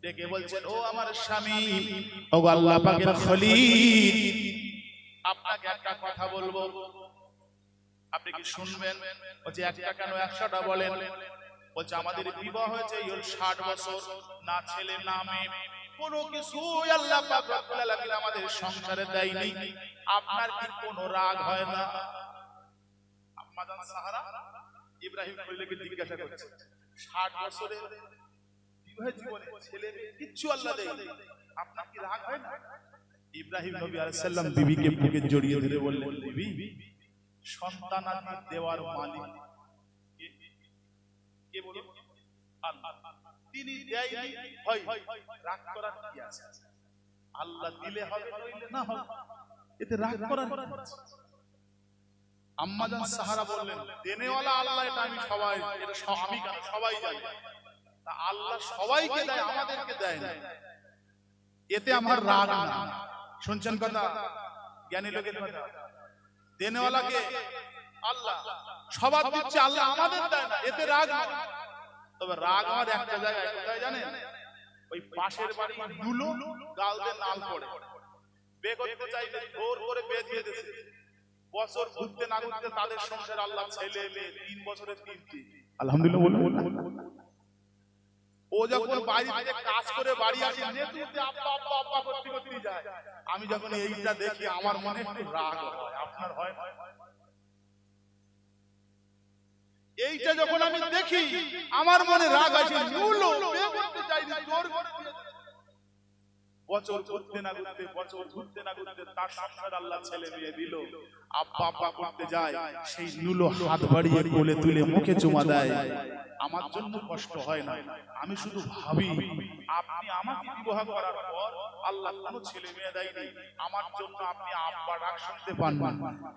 ডেকে বলছেন, ও আমার স্বামী, ও আল্লাহ পাকের খলিল, আপনাকে একটা কথা বলবো, আপনি কি শুনবেন? বলছে একটা কেন 100টা বলেন। বলছে আমাদের বিবাহ হয়েছে 60 বছর, না ছেলে না মেয়ে, কোনো কিছু আল্লাহ পাক রব্বুল আলামিন আমাদের সংসারে দেয়নি, আপনার কি কোনো রাগ হয় না? আম্মা জান সাহারা ইব্রাহিম খলিলকে জিজ্ঞাসা করছে, 60 বছরে বিবাহ জীবনে ছেলে মেয়ে কিচ্ছু আল্লাহ দেয়নি, আপনার কি রাগ হয় না? ইব্রাহিম নবী আলাইহিস সালাম বিবিকে বুকে জড়িয়ে ধরে বললেন, বিবি, সন্তানাদি দেওয়ার মালিক কে বলুন? আল্লাহ। তিনি দেয়নি, হয় রাগ করার কি আছে? আল্লাহ দিলে হবে, নইলে না হবে, এতে রাগ করার কি আছে? আম্মা জান সাহারা বললেন, দেনেওয়ালা আল্লাহ, এটা আমি সবাই, এটা আমি কেন, সবাই জানি। তা আল্লাহ সবাইকে দেয়, আমাদেরকে দেয় না, এতে আমার রাগ না। শুনছেন কথা? জ্ঞানী লোকের কথা। দেনেওয়ালাকে আল্লাহ, সবার দিচ্ছে আল্লাহ, আমাদের দেয় না, এতে রাগ না। তবে রাগ আমার একটা জায়গায়, কোথায় জানেন? ওই পাশের বাড়ি দুলো গালতে নাল পড়ে, বে করতে চাইলে জোর করে বে দিয়ে দিয়েছে, বছর ঘুরতে না ঘুরতে তাদের সংসার আল্লাহ ছেলে মেয়ে 3 বছরের 3টি। আলহামদুলিল্লাহ বলুন। ও যখন বাড়ি থেকে কাজ করে বাড়ি আসে, নেতুতে আব্বা আব্বা আব্বা করতে করতে যায়। আমি যখন এইটা দেখি আমার মনে একটু রাগ হয়, আপনার হয়? এইটা যখন আমি দেখি আমার মনে রাগ আসে, নুলো বে করতে চাইনি, জোর করে দিয়েছে। বছর ঘুরতে না ঘুরতে, বছর ঘুরতে না ঘুরতে তার সংসার আল্লাহ ছেলে মেয়ে দিল, আব্বা আব্বা করতে যায়, সেই নুলো হাত বাড়িয়ে কোলে তুলে মুখে চুমা দেয়। আমার জন্য কষ্ট হয় না, আমি শুধু ভাবি, আপনি আমাকে বিবাহ করার পর আল্লাহ কোনো ছেলে মেয়ে দেয়নি, আমার জন্য আপনি আব্বা ডাক শুনতে পান না,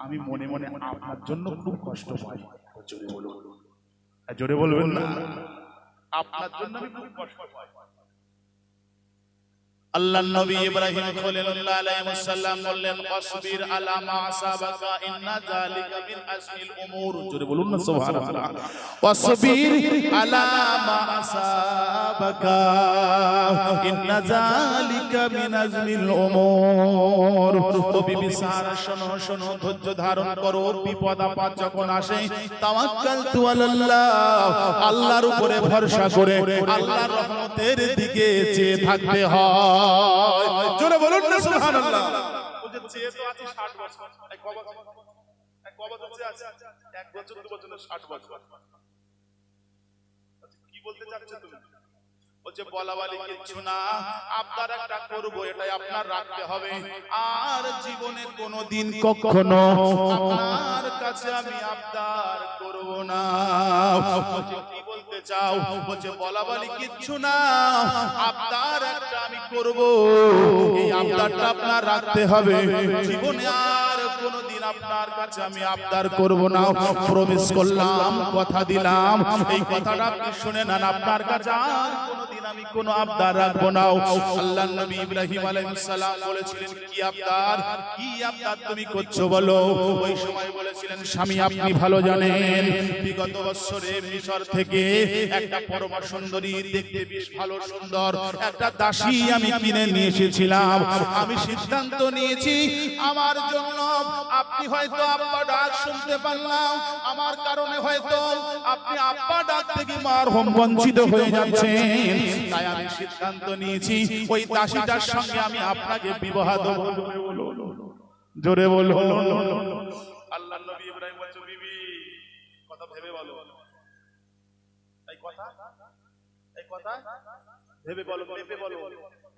আমি মনে মনে আপনার জন্য খুব কষ্ট পাই। জোরে বলুন, জোরে বলবেন না, আপনার জন্য আমি খুব কষ্ট পাই। আল্লাহর নবী ইব্রাহিম খলিলুল্লাহ আলাইহিস সালাম বললেন, আসবির আলা মা আসাবাকা ইন্না যালিকা মিন আজমিল উমুর। জোরে বলুন না সুবহানাল্লাহ। আসবির আলা মা আসাবাকা ইন্না যালিকা মিন আজমিল উমুর। ও বিবি সারা, শোনো শোনো, ধৈর্য ধারণ করো, বিপদ আপদ যখন আসে তাওয়াক্কালতু আলাল্লাহ, আল্লাহর উপরে ভরসা করে আল্লাহর রহমতের দিকে চেয়ে থাকতে হয়। জোরে বলুন না সুবহানাল্লাহ। ও যে চেয়ে তো আছে 60 বছর, এক বছর আছে, 1 বছর 2 বছর 60 বছর। কি বলতে চাচ্ছ তুমি? ও যে বলা বলি কিছু না, আবদার একটা করব, এটাই আপনার রাখতে হবে, আর জীবনে কোনোদিন কখনো আপনার কাছে আমি আবদার করব না। কি বলতে চাও? ও যে বলা বলি কিছু না, আবদার একটা আমি করব, এই আবদারটা আপনার রাখতে হবে, জীবনে আর কোনোদিন আপনার কাছে আমি আবদার করব না। প্রমিস করলাম, কথা দিলাম, এই কথাটা আপনি শুনে নেন, আপনার কাছে আর কোনোদিন আমি কোনো আবদার রাখবো না। আল্লাহর নবী ইব্রাহিম আলাইহিস সালাম বলেছিলেন, কি আবদার, কি আবদার তুমি করছো বলো? ওই সময় বলেছিলেন, স্বামী আপনি ভালো জানেন, বিগত বছরে মিশর থেকে একটা পরমা সুন্দরী, দেখতে বেশ ভালো সুন্দর একটা দাসী আমি কিনে নিয়ে এসেছিলাম। আমি সিদ্ধান্ত নিয়েছি আমার জন্য, আপনি হয়তো আব্বা ডাক শুনতে পারলাম, আমার কারণে হয়তো আপনি আব্বা ডাক থেকে মারহম বঞ্চিত হয়ে যাচ্ছেন, তাই আমি সিদ্ধান্ত নিয়েছি ওই দাসীটার সঙ্গে আমি আপনাকে বিবাহ দেব। জোরে বলো। আল্লাহর নবী ইব্রাহিম বলছে, বিবি কথা ভেবে বলো, কথা এই কথা ভেবে বলো, মেপে বলো।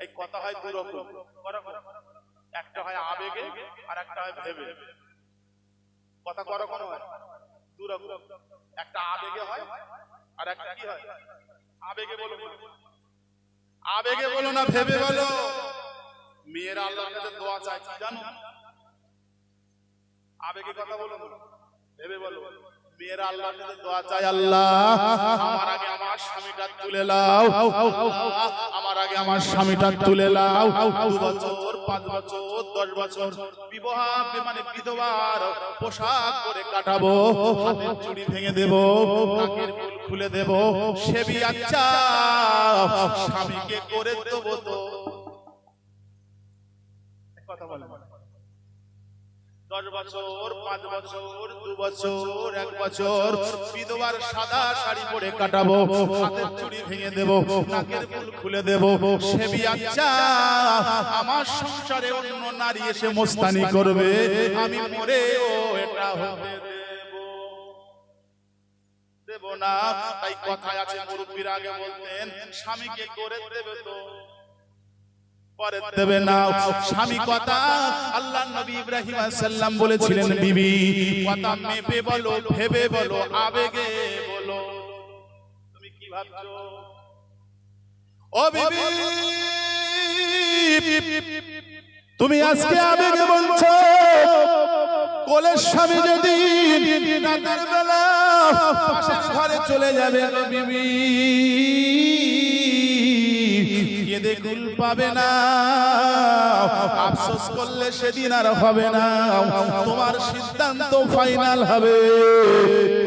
এই কথা হয় দু রকম, একটা হয় আবেগে আর একটা হয় ভেবে। কথা করকম হয় দু রকম, একটা আবেগে হয় আর একটা কি হয়? আবেগে বলো, আবেগে বলো না ভেবে বলো। মেয়েরা আল্লাহর কাছে দোয়া চায় কি জানো? আবেগে কথা বলো, ভেবে বলো। মেয়েরা আল্লাহর কাছে দোয়া চায়, আল্লাহ আমার আগে আমার স্বামীটা তুলে নাও, আমার আগে আমার স্বামীটা তুলে নাও। 2 বছর 5 বছর 10 বছর বিবাহ মানে বিধবার পোশাক পরে কাটাবো, হাতের চুড়ি ভেঙে দেব, নাকের ফুল খুলে দেব, সে বিয়ে আচ্ছা স্বামীকে করে দেব। তো কথা বলে 10 বছর 5 বছর 2 বছর 1 বছর বিধবার সাদা শাড়ি পরে কাটাবো, হাতের চুড়ি ভেঙে দেব, নাকের ফুল খুলে দেব, সে বিয়ে আচ্ছা আমার সংসারে অন্য নারী এসে মস্তানি করবে, আমি মরেও এটা হতে দেব না। তাই কথায় আছে, মুরব্বিরা আগে বলতেন স্বামীকে করে দেবে তো পরে দেবে না। স্বামী কথা আল্লাহ নবী ইব্রাহিম আলাইহিস সালাম বলেছিলেন, বিবি কথা মেপে বলো, ভেবে বলো, আবেগে বলো। তুমি কি ভাবছো ও বিবি? তুমি আজকে আবেগে বলছো, কোলের স্বামী যদি রাতের বেলা পাশের ঘরে চলে যাবে বিবি, কেঁদে কুল পাবে না, আফসোস করলে সেদিন আর হবে না। তোমার সিদ্ধান্ত ফাইনাল হবে,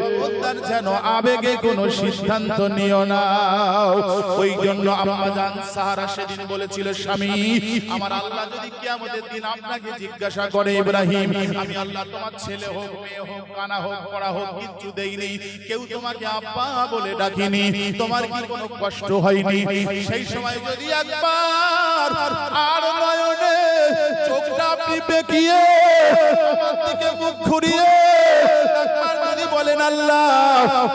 খবরদার যেন আবেগে কোনো সিদ্ধান্ত নিও না। ওই জন্য আম্মা জান সাহারা সেদিন বলেছিল, স্বামী আমার আল্লাহ যদি কিয়ামতের দিন আপনাকে জিজ্ঞাসা করে, ইব্রাহিম আমি আল্লাহ তোমার ছেলে হোক মেয়ে হোক কানা হোক পড়া হোক কিচ্ছু দেইনি, কেউ তোমাকে আব্বা বলে ডাকিনি, তোমার কি কোনো কষ্ট হয়নি? সেই সময় যদি একবার আর নয়নে চোখটা আপনি বেঁকিয়ে আমার দিকে মুখ ঘুরিয়ে একবার যদি বলেন, আল্লাহ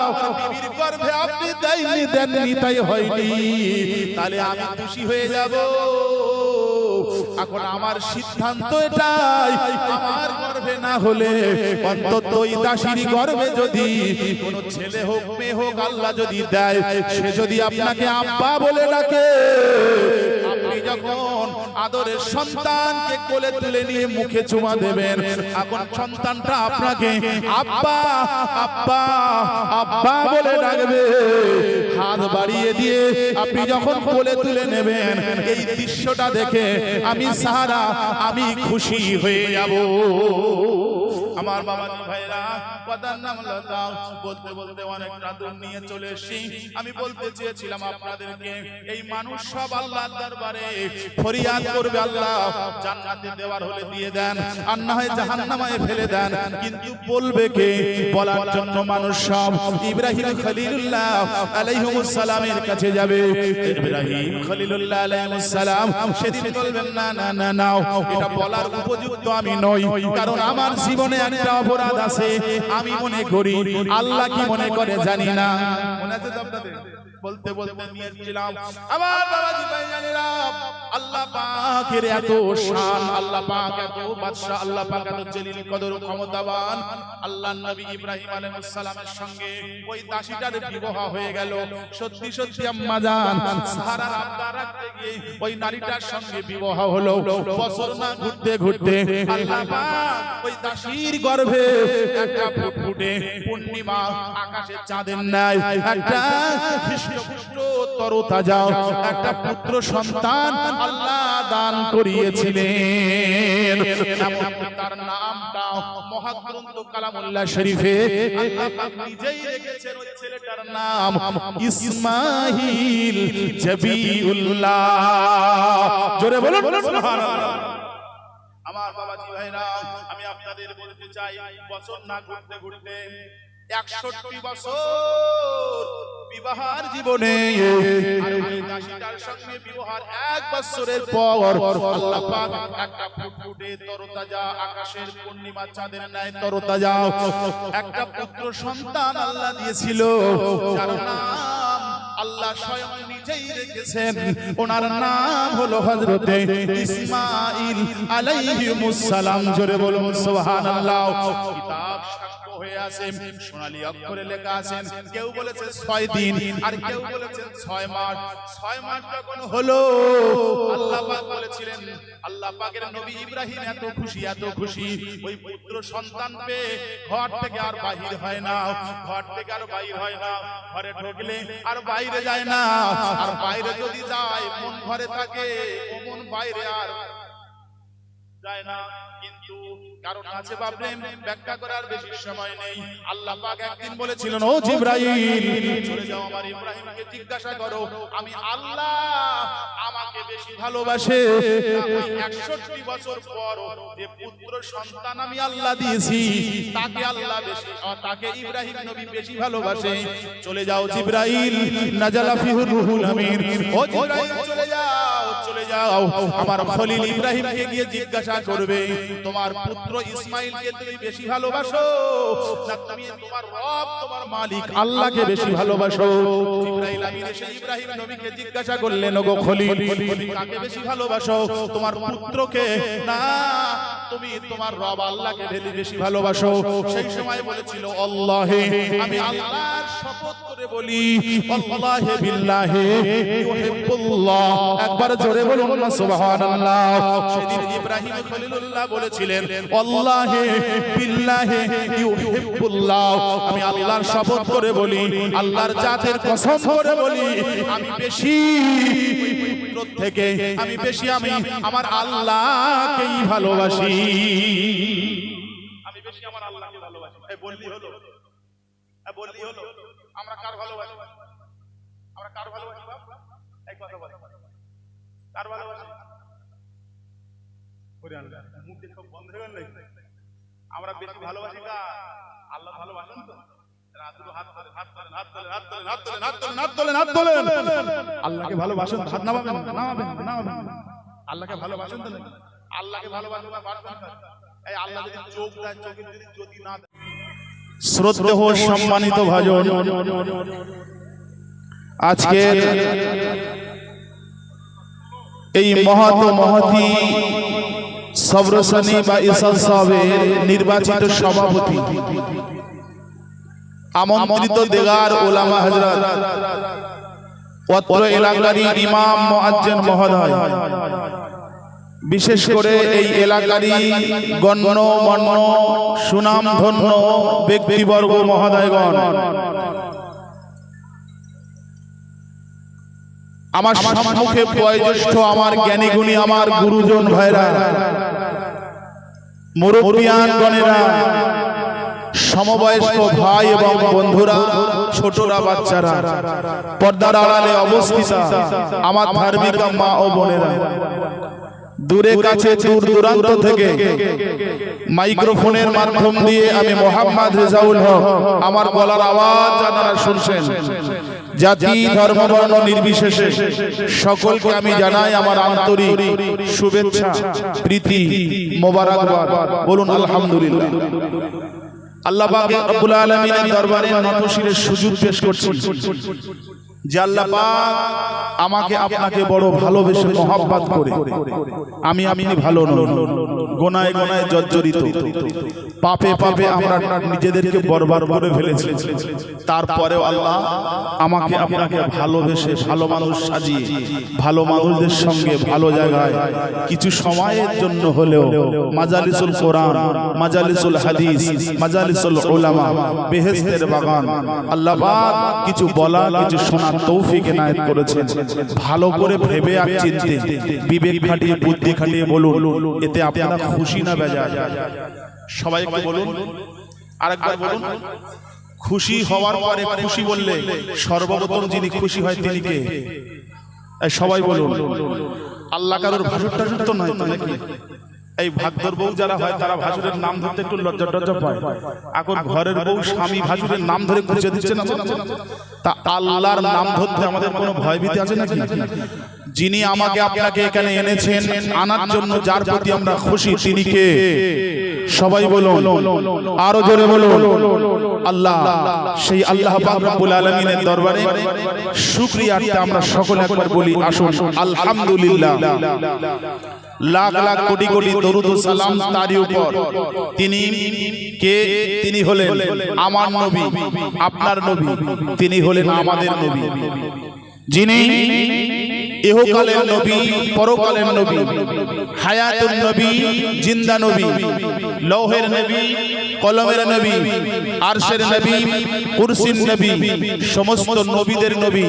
আমার বিবির গর্ভে আপনি দেননি দেননি তাই হয়নি, তাহলে আমি খুশি হয়ে যাব। এখন আমার সিদ্ধান্ত এটাই, আমার গর্ভে না হলে অন্তত ওই দাসীর গর্ভে যদি কোনো ছেলে হোক মেয়ে হোক আল্লাহ যদি দেয়, সে যদি আপনাকে আব্বা বলে ডাকে, আপনি যখন আদরের সন্তানকে কোলে তুলে নিয়ে মুখে চুমা দেবেন, এখন সন্তানটা আপনাকে আব্বা আব্বা আব্বা বলে ডাকবে, হাত বাড়িয়ে দিয়ে আপনি যখন কোলে তুলে নেবেন, এই দৃশ্যটা দেখে আমি সাহারা আমি খুশি হয়ে যাব। আমার বাবাজি ভাইরা, কথার নাম লতা, বলতে বলতে অনেকটা দূর নিয়ে চলে এসেছি। আমি বলতে চেয়েছিলাম আপনাদেরকে, এই মানুষ সব আল্লাহর দরবারে ফরিয়াদ করবে, আল্লাহ জান্নাতে দেওয়ার হলে দিয়ে দেন, আর না হয় জাহান্নামে ফেলে দেন। কিন্তু বলবে কে? বলার জন্য মানুষ সব ইব্রাহিম খলিলুল্লাহ আলাইহিস সালামের কাছে যাবে। ইব্রাহিম খলিলুল্লাহ আলাইহিস সালাম সেদিন বলবেন, না না না না, এটা বলার উপযুক্ত আমি নই, কারণ আমার জীবনে একটা অপরাধ আছে। আমি মনে করি আল্লাহ কি মনে করে জানি না। মনে আছে তো আপনাদের? বলতে বলতে নিয়েছিলাম আমার বাবাজি ভাই জানেরা, আল্লাহ পাকের এত শান, আল্লাহ পাক এত বাদশা, আল্লাহ পাক এত জলিল কদর ক্ষমতাবান। আল্লাহর নবী ইব্রাহিম আলাইহিস সালামের সঙ্গে ওই দাসীটার বিবাহ হয়ে গেল। সত্যি সত্যি আম্মা জান সাহারার আব্বার রাখতে গিয়ে ওই নারীটার সঙ্গে বিবাহ হলো। বছর না ঘুরতে ঘুরতে আল্লাহ পাক ওই দাসীর গর্ভে একটা ফুটফুটে পূর্ণিমা আকাশে চাঁদের ন্যায় একটা হৃষ্টপুষ্ট তরতাজা একটা পুত্র সন্তান আল্লাহ দান করিয়েছিলেন। তার নামটা মহাগ্রন্থ কালামুল্লাহ শরীফে আল্লাহ পাক নিজেই রেখেছেন। ওই ছেলেটার নাম ইসমাঈল জবিউল্লাহ। জোরে বলুন সুবহানাল্লাহ। আমার বাবাজি ভাইরা, আমি আপনাদের বলতে চাই, বছর না ঘুরতে ঘুরতে 61 বছর বিবাহের জীবনে আর ওই দাসীটার সঙ্গে বিবাহের 1 বছরের পর আল্লাহ পাক একটা ফুটফুটে তরতাজা আকাশের পূর্ণিমা চাঁদের ন্যায় তরতাজা একটা পুত্র সন্তান আল্লাহ দিয়েছিল, যার নাম আল্লাহ স্বয়ং নিজেই রেখেছেন, ওনার নাম হলো হযরতে ইসমাঈল আলাইহিমুস সালাম। জোরে বলুন সুবহানাল্লাহ। কিতাব সাক্ষ্য হয়ে আছে, সোনালী অক্ষরে লেখা আছে, কেউ বলেছে 6 দিন আর কেউ বলেছেন 6 মাস। 6 মাস যখন হলো আল্লাহ পাক বলেছিলেন, আল্লাহ পাকের নবী ইব্রাহিম এত খুশি ওই পুত্র সন্তান পেয়ে ঘর থেকে আর বাহির হয় না, ঘর থেকে আর বাহির হয় না, ঘরে ঢুকলে আর বাইরে যায় না, আর বাইরে যদি যায় মন ঘরে থাকে, ও মন বাইরে আর যায় না। কিন্তু কারণ আছে বাবরে, ব্যাখ্যা করার বেশি সময় নেই। আল্লাহ পাক একদিন বলেছিলেন, ও জিবরাইল চলে যাও আমার ইব্রাহিমকে জিজ্ঞাসা করো আমি আল্লাহ আমাকে বেশি ভালোবাসে। 61 বছর পর যে পুত্র সন্তান আমি আল্লাহ দিয়েছি তাকে আল্লাহ বেশি, তাকে ইব্রাহিম নবী বেশি ভালোবাসে। চলে যাও জিবরাইল, নাজালা ফিহুর রুহুল আমিন। ও জিবরাইল চলে যাও আমার খলিল ইব্রাহিমকে গিয়ে জিজ্ঞাসা করবে তোমার পুত্র ইসমাইলকে তুমি বেশি ভালোবাসো না তুমি তোমার রব তোমার মালিক আল্লাহকে বেশি ভালোবাসো? জিবরাইল আমিন এসে ইব্রাহিম নবীকে জিজ্ঞাসা করলেন, ওগো খলিল তুমি কাকে বেশি ভালোবাসো, তোমার পুত্রকে না তুমি তোমার রব আল্লাহকে বেশি ভালোবাসো? সেই সময় বলেছিল, আল্লাহে, আমি আল্লাহর শপথ করে বলি, আল্লাহে বিল্লাহে ইউহিব্বুল্লাহ। একবার জোরে বলুন না সুবহানাল্লাহ। সেদিন ইব্রাহিম খলিলুল্লাহ বলেছিলেন, আল্লাহে বিল্লাহে ইউহিব্বুল্লাহ, আমি আল্লাহর শপথ করে বলি, আল্লাহর জাতের কসম করে বলি, আমি বেশি থেকে আমি বেশি আমি আমার আল্লাহকেই ভালোবাসি, আমি বেশি আমার আল্লাহকে ভালোবাসি। এই বললি হলো, বললি হলো আমরা কার ভালোবাসি, আমরা কার ভালোবাসি? এই কথা বল, কার ভালোবাসি? ওরে আল্লাহ মুখ দেখো বন্ধ হয়ে গেল। আমরা বেশি ভালোবাসি কার? আল্লাহ ভালোবাসেন তো? আল্লাহকে ভালোবাসেন, হাত নামাবেন, আল্লাহকে ভালোবাসেন তো? আল্লাহকে ভালোবাসেন। এই আল্লাহ যদি চোখ দেয়, চোখের যদি জ্যোতি না দেয়। শ্রদ্ধেয় সম্মানিত ভাজন, আজকে এই মহতি সবরসানি বা ইসাল সাহেবের নির্বাচিত সভাপতি, আমন্ত্রিত দেগার ওলামা হযরত, অত্র এলাকারই ইমাম মুয়াজ্জিন মহোদয়, বিশেষ করে এই এলাকারই গণ্যমান্য সুনামধন্য ব্যক্তিবর্গ মহোদয়গণ, আমার সম্মুখে বয়োজ্যেষ্ঠ আমার জ্ঞানীগুণী আমার গুরুজন ভাইরা, মুরব্বিয়ান গণেরা, সমবয়স্ক ভাই এবং বন্ধুরা, ছোটরা, বাচ্চারা, পর্দার আড়ালে অবস্থিত আমার ধার্মিক মা ও বোনেরা, দূরে কাছে দূর দূরান্ত থেকে মাইক্রোফোনের মাধ্যম দিয়ে আমি মোহাম্মদ রেজাউল হক আমার গলার আওয়াজ আপনারা শুনছেন, জাতি ধর্ম বর্ণ নির্বিশেষে সকলকে আমি জানাই আমার আন্তরিক শুভেচ্ছা, প্রীতি, মোবারকবাদ। বলুন আলহামদুলিল্লাহ। আল্লাহ পাক রব্বুল আলামিনের দরবারে নতশিরের সুজুদ পেশ করছি যে আল্লাহ পাক আমাকে আপনাকে বড় ভালোবেসে মহব্বত করে, আমি আপনি ভালো নই, গোনায় গোনায় জর্জরিত, পাপে পাপে আমরা নিজেদেরকে বরবাদ করে ফেলেছি, তারপরেও আল্লাহ আমাকে আপনাকে ভালোবেসে ভালো মানুষ সাজিয়ে ভালো মানুষদের সঙ্গে ভালো জায়গায় কিছু সময়ের জন্য হলেও মাজালিসুল কোরআন, মাজালিসুল হাদিস, মাজালিসুল উলামা, বেহেশতের বাগান আল্লাহ পাক কিছু বলা কিছু শোনার তৌফিক এনায়েত করেছেন। ভালো করে ভেবে আর চিন্তে বিবেক খাটিয়ে বুদ্ধি খাটিয়ে বলুন, এতে আপনারা খুশি না বেজার? সবাই একটু বলুন, আরেকবার বলুন। খুশি হওয়ার পরে খুশি বললে সর্বপ্রথম যিনি খুশি হয় তিনি কে? সবাই বলুন। আল্লাহ কারোর ভাসুর টাসুর তো নয় তো নাকি? এই ভাদ্র বউ যারা হয় তারা ভাসুরের নাম ধরতে একটু লজ্জা টজ্জা পায়। এখন ঘরের বউ স্বামী ভাসুরের নাম ধরে খুঁজে দিচ্ছে না, তা আল্লাহর নাম ধরতে আমাদের কোনো ভয়ভীতি আছে নাকি?
যিনি আমাকে আপনাকে এখানে এনেছেন আনার জন্য, যার প্রতি আমরা খুশি, তিনি কে? সবাই বলুন, আরো জোরে বলুন আল্লাহ। সেই আল্লাহ পাক রব্বুল আলামিনের দরবারে শুকরিয়াতে আমরা সকলে একবার বলি আসুন আলহামদুলিল্লাহ। লাখ লাখ কোটি কোটি দরুদ ও সালাম তারই উপর। তিনি কে? তিনি হলেন আমার নবী, আপনার নবী। তিনি হলেন আমাদের নবী, যিনি ইহকালের নবী, পরকালের নবী, হায়াতুন নবী, জিন্দা নবী, লৌহের নবী, কলমের নবী, আরশের নবী, কুরসির নবী, সমস্ত নবীদের নবী।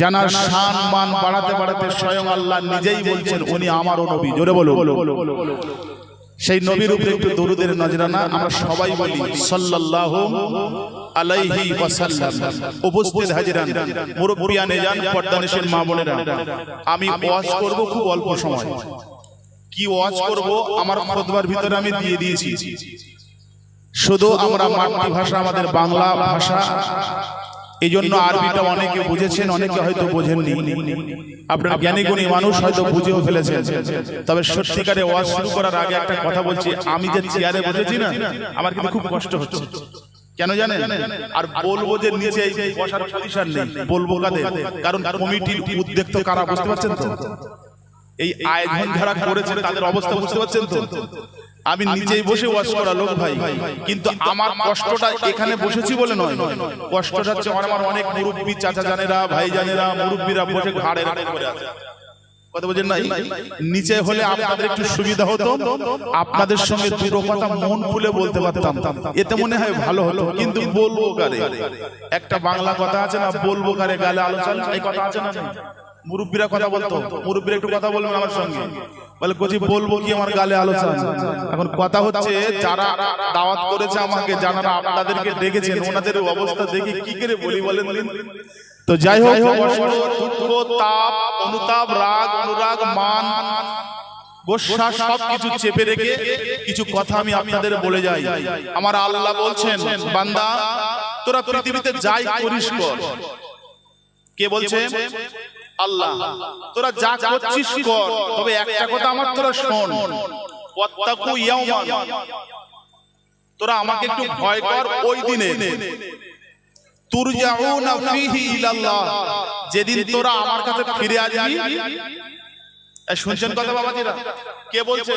জানার শান মান বাড়াতে বাড়াতে স্বয়ং আল্লাহ নিজেই বলছেন উনি আমারও নবী। জোরে বলো। সেই নবীর উপরে একটু দরুদের নজরানা আমরা সবাই বলি সাল্লাল্লাহু আলাইহি ওয়াসাল্লাম। উপস্থিত হাজিরান, মুরব্বিয়ানে জান, পর্দানিশের মা বোনেরা, আমি ওয়াজ করব খুব অল্প সময়। কি ওয়াজ করব আমার খুতবার ভিতরে আমি দিয়ে দিয়েছি। শুধু আমরা মাতৃভাষা আমাদের বাংলা ভাষা, এই জন্য আরবিটা অনেকে বুঝেছেন, অনেকে হয়তো বোঝেননি। আপনারা জ্ঞানী গুণী মানুষ হয়তো বুঝেও ফেলেছেন। তবে সত্যিকারে ওয়াজ শুরু করার আগে একটা কথা বলছি, আমি যে চেয়ারে বসেছি না, আমার কিন্তু খুব কষ্ট হচ্ছে। কেন জানেন? আর বলবো যে নিচে বসার পজিশন নেই, বলবো কাদের? কারণ কমিটির উদ্যোগ তো কারা, বুঝতে পারছেন তো? এই আয়োজন যারা করেছে তাদের অবস্থা বুঝতে পারছেন তো? আমি নিজেই বসে ওয়াজ করা লোক ভাই, কিন্তু আমার কষ্টটা এখানে বসেছি বলে নয়। কষ্টটা হচ্ছে আমার অনেক মুরব্বী চাচা জানেরা, ভাই জানেরা, মুরব্বীরা বসে ঘাড়ে করে আছে। কথা বলছেন না? নিচে হলে আপনাদের একটু সুবিধা হতো, আপনাদের সঙ্গে দুটো কথা মন খুলে বলতে পারতাম, এতে মনে হয় ভালো হতো। কিন্তু বলবো কারে? একটা বাংলা কথা আছে না, বলবো কারে গালে আলোচনা, এই কথা আছে না? মুরব্বীরা কথা বলতো, মুরব্বীরা একটু কথা বলবেন আমার সঙ্গে। বলে কোচি বলবো কি আমার গালে আলোচনা? এখন কথা হচ্ছে যারা দাওয়াত করেছে আমাকে, যারা আপনাদেরকে ডেকেছেন, ওনাদের অবস্থা দেখে কি করে বলি বলেন? তো যাই হোক, দুঃখ, তাপ, অনুতাপ, রাগ, অনুরাগ, মান, গোসা সবকিছু চেপে রেখে কিছু কথা আমি আপনাদের বলে যাই। আমার আল্লাহ বলছেন, বান্দা তোরা পৃথিবীতে যাই করিস কর। কে বলছে? আল্লাহ। তোরা যা করছিস কর, তবে একটা কথা আমার তোরা শোন, ওয়াত্তাকু ইয়াওমান, তোরা আমাকে একটু ভয় কর ওই দিনে, তুরজাউনা ফীহি ইলাল্লাহ, যেদিন তোরা আমার কাছে ফিরে আসবি। শুনছেন কথা বাবাজিরা? কে বলছে?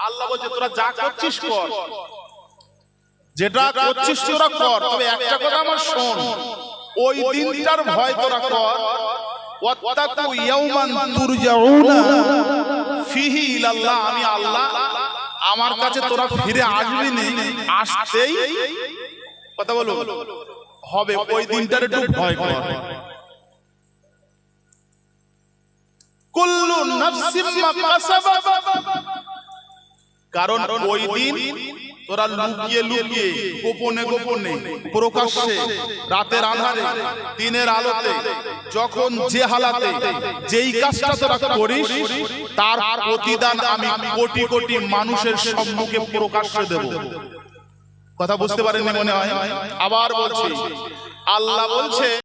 আল্লাহ বলছে তোরা যা করছিস কর, যেটা করছিস তোরা কর, তবে একটা কথা আমার শোন, ওই দিনটার ভয় তোরা কর। ওয়াত্তাকু ইয়াওমান তুরজাউনা ফীহি ইলাল্লাহ, আমি আল্লাহ আমার কাছে তোরা ফিরে আসবি না, আসতেই কথা বলো হবে, ওই দিনটার একটু ভয় কর। কুল্লু নাফসিম মা কাসাবাত, কারণ ওই দিন তোরা লুকিয়ে লুকিয়ে, গোপনে গোপনে, প্রকাশ্যে, রাতের আঁধারে, দিনের আলোতে, যখন যে হালাতে যেই কাজটা তোরা করিস, তার প্রতিদান আমি কোটি কোটি মানুষের সম্মুখে প্রকাশ্যে দেব। কথা বুঝতে পারেননি মনে হয়? আবার বলছি, আল্লাহ বলছে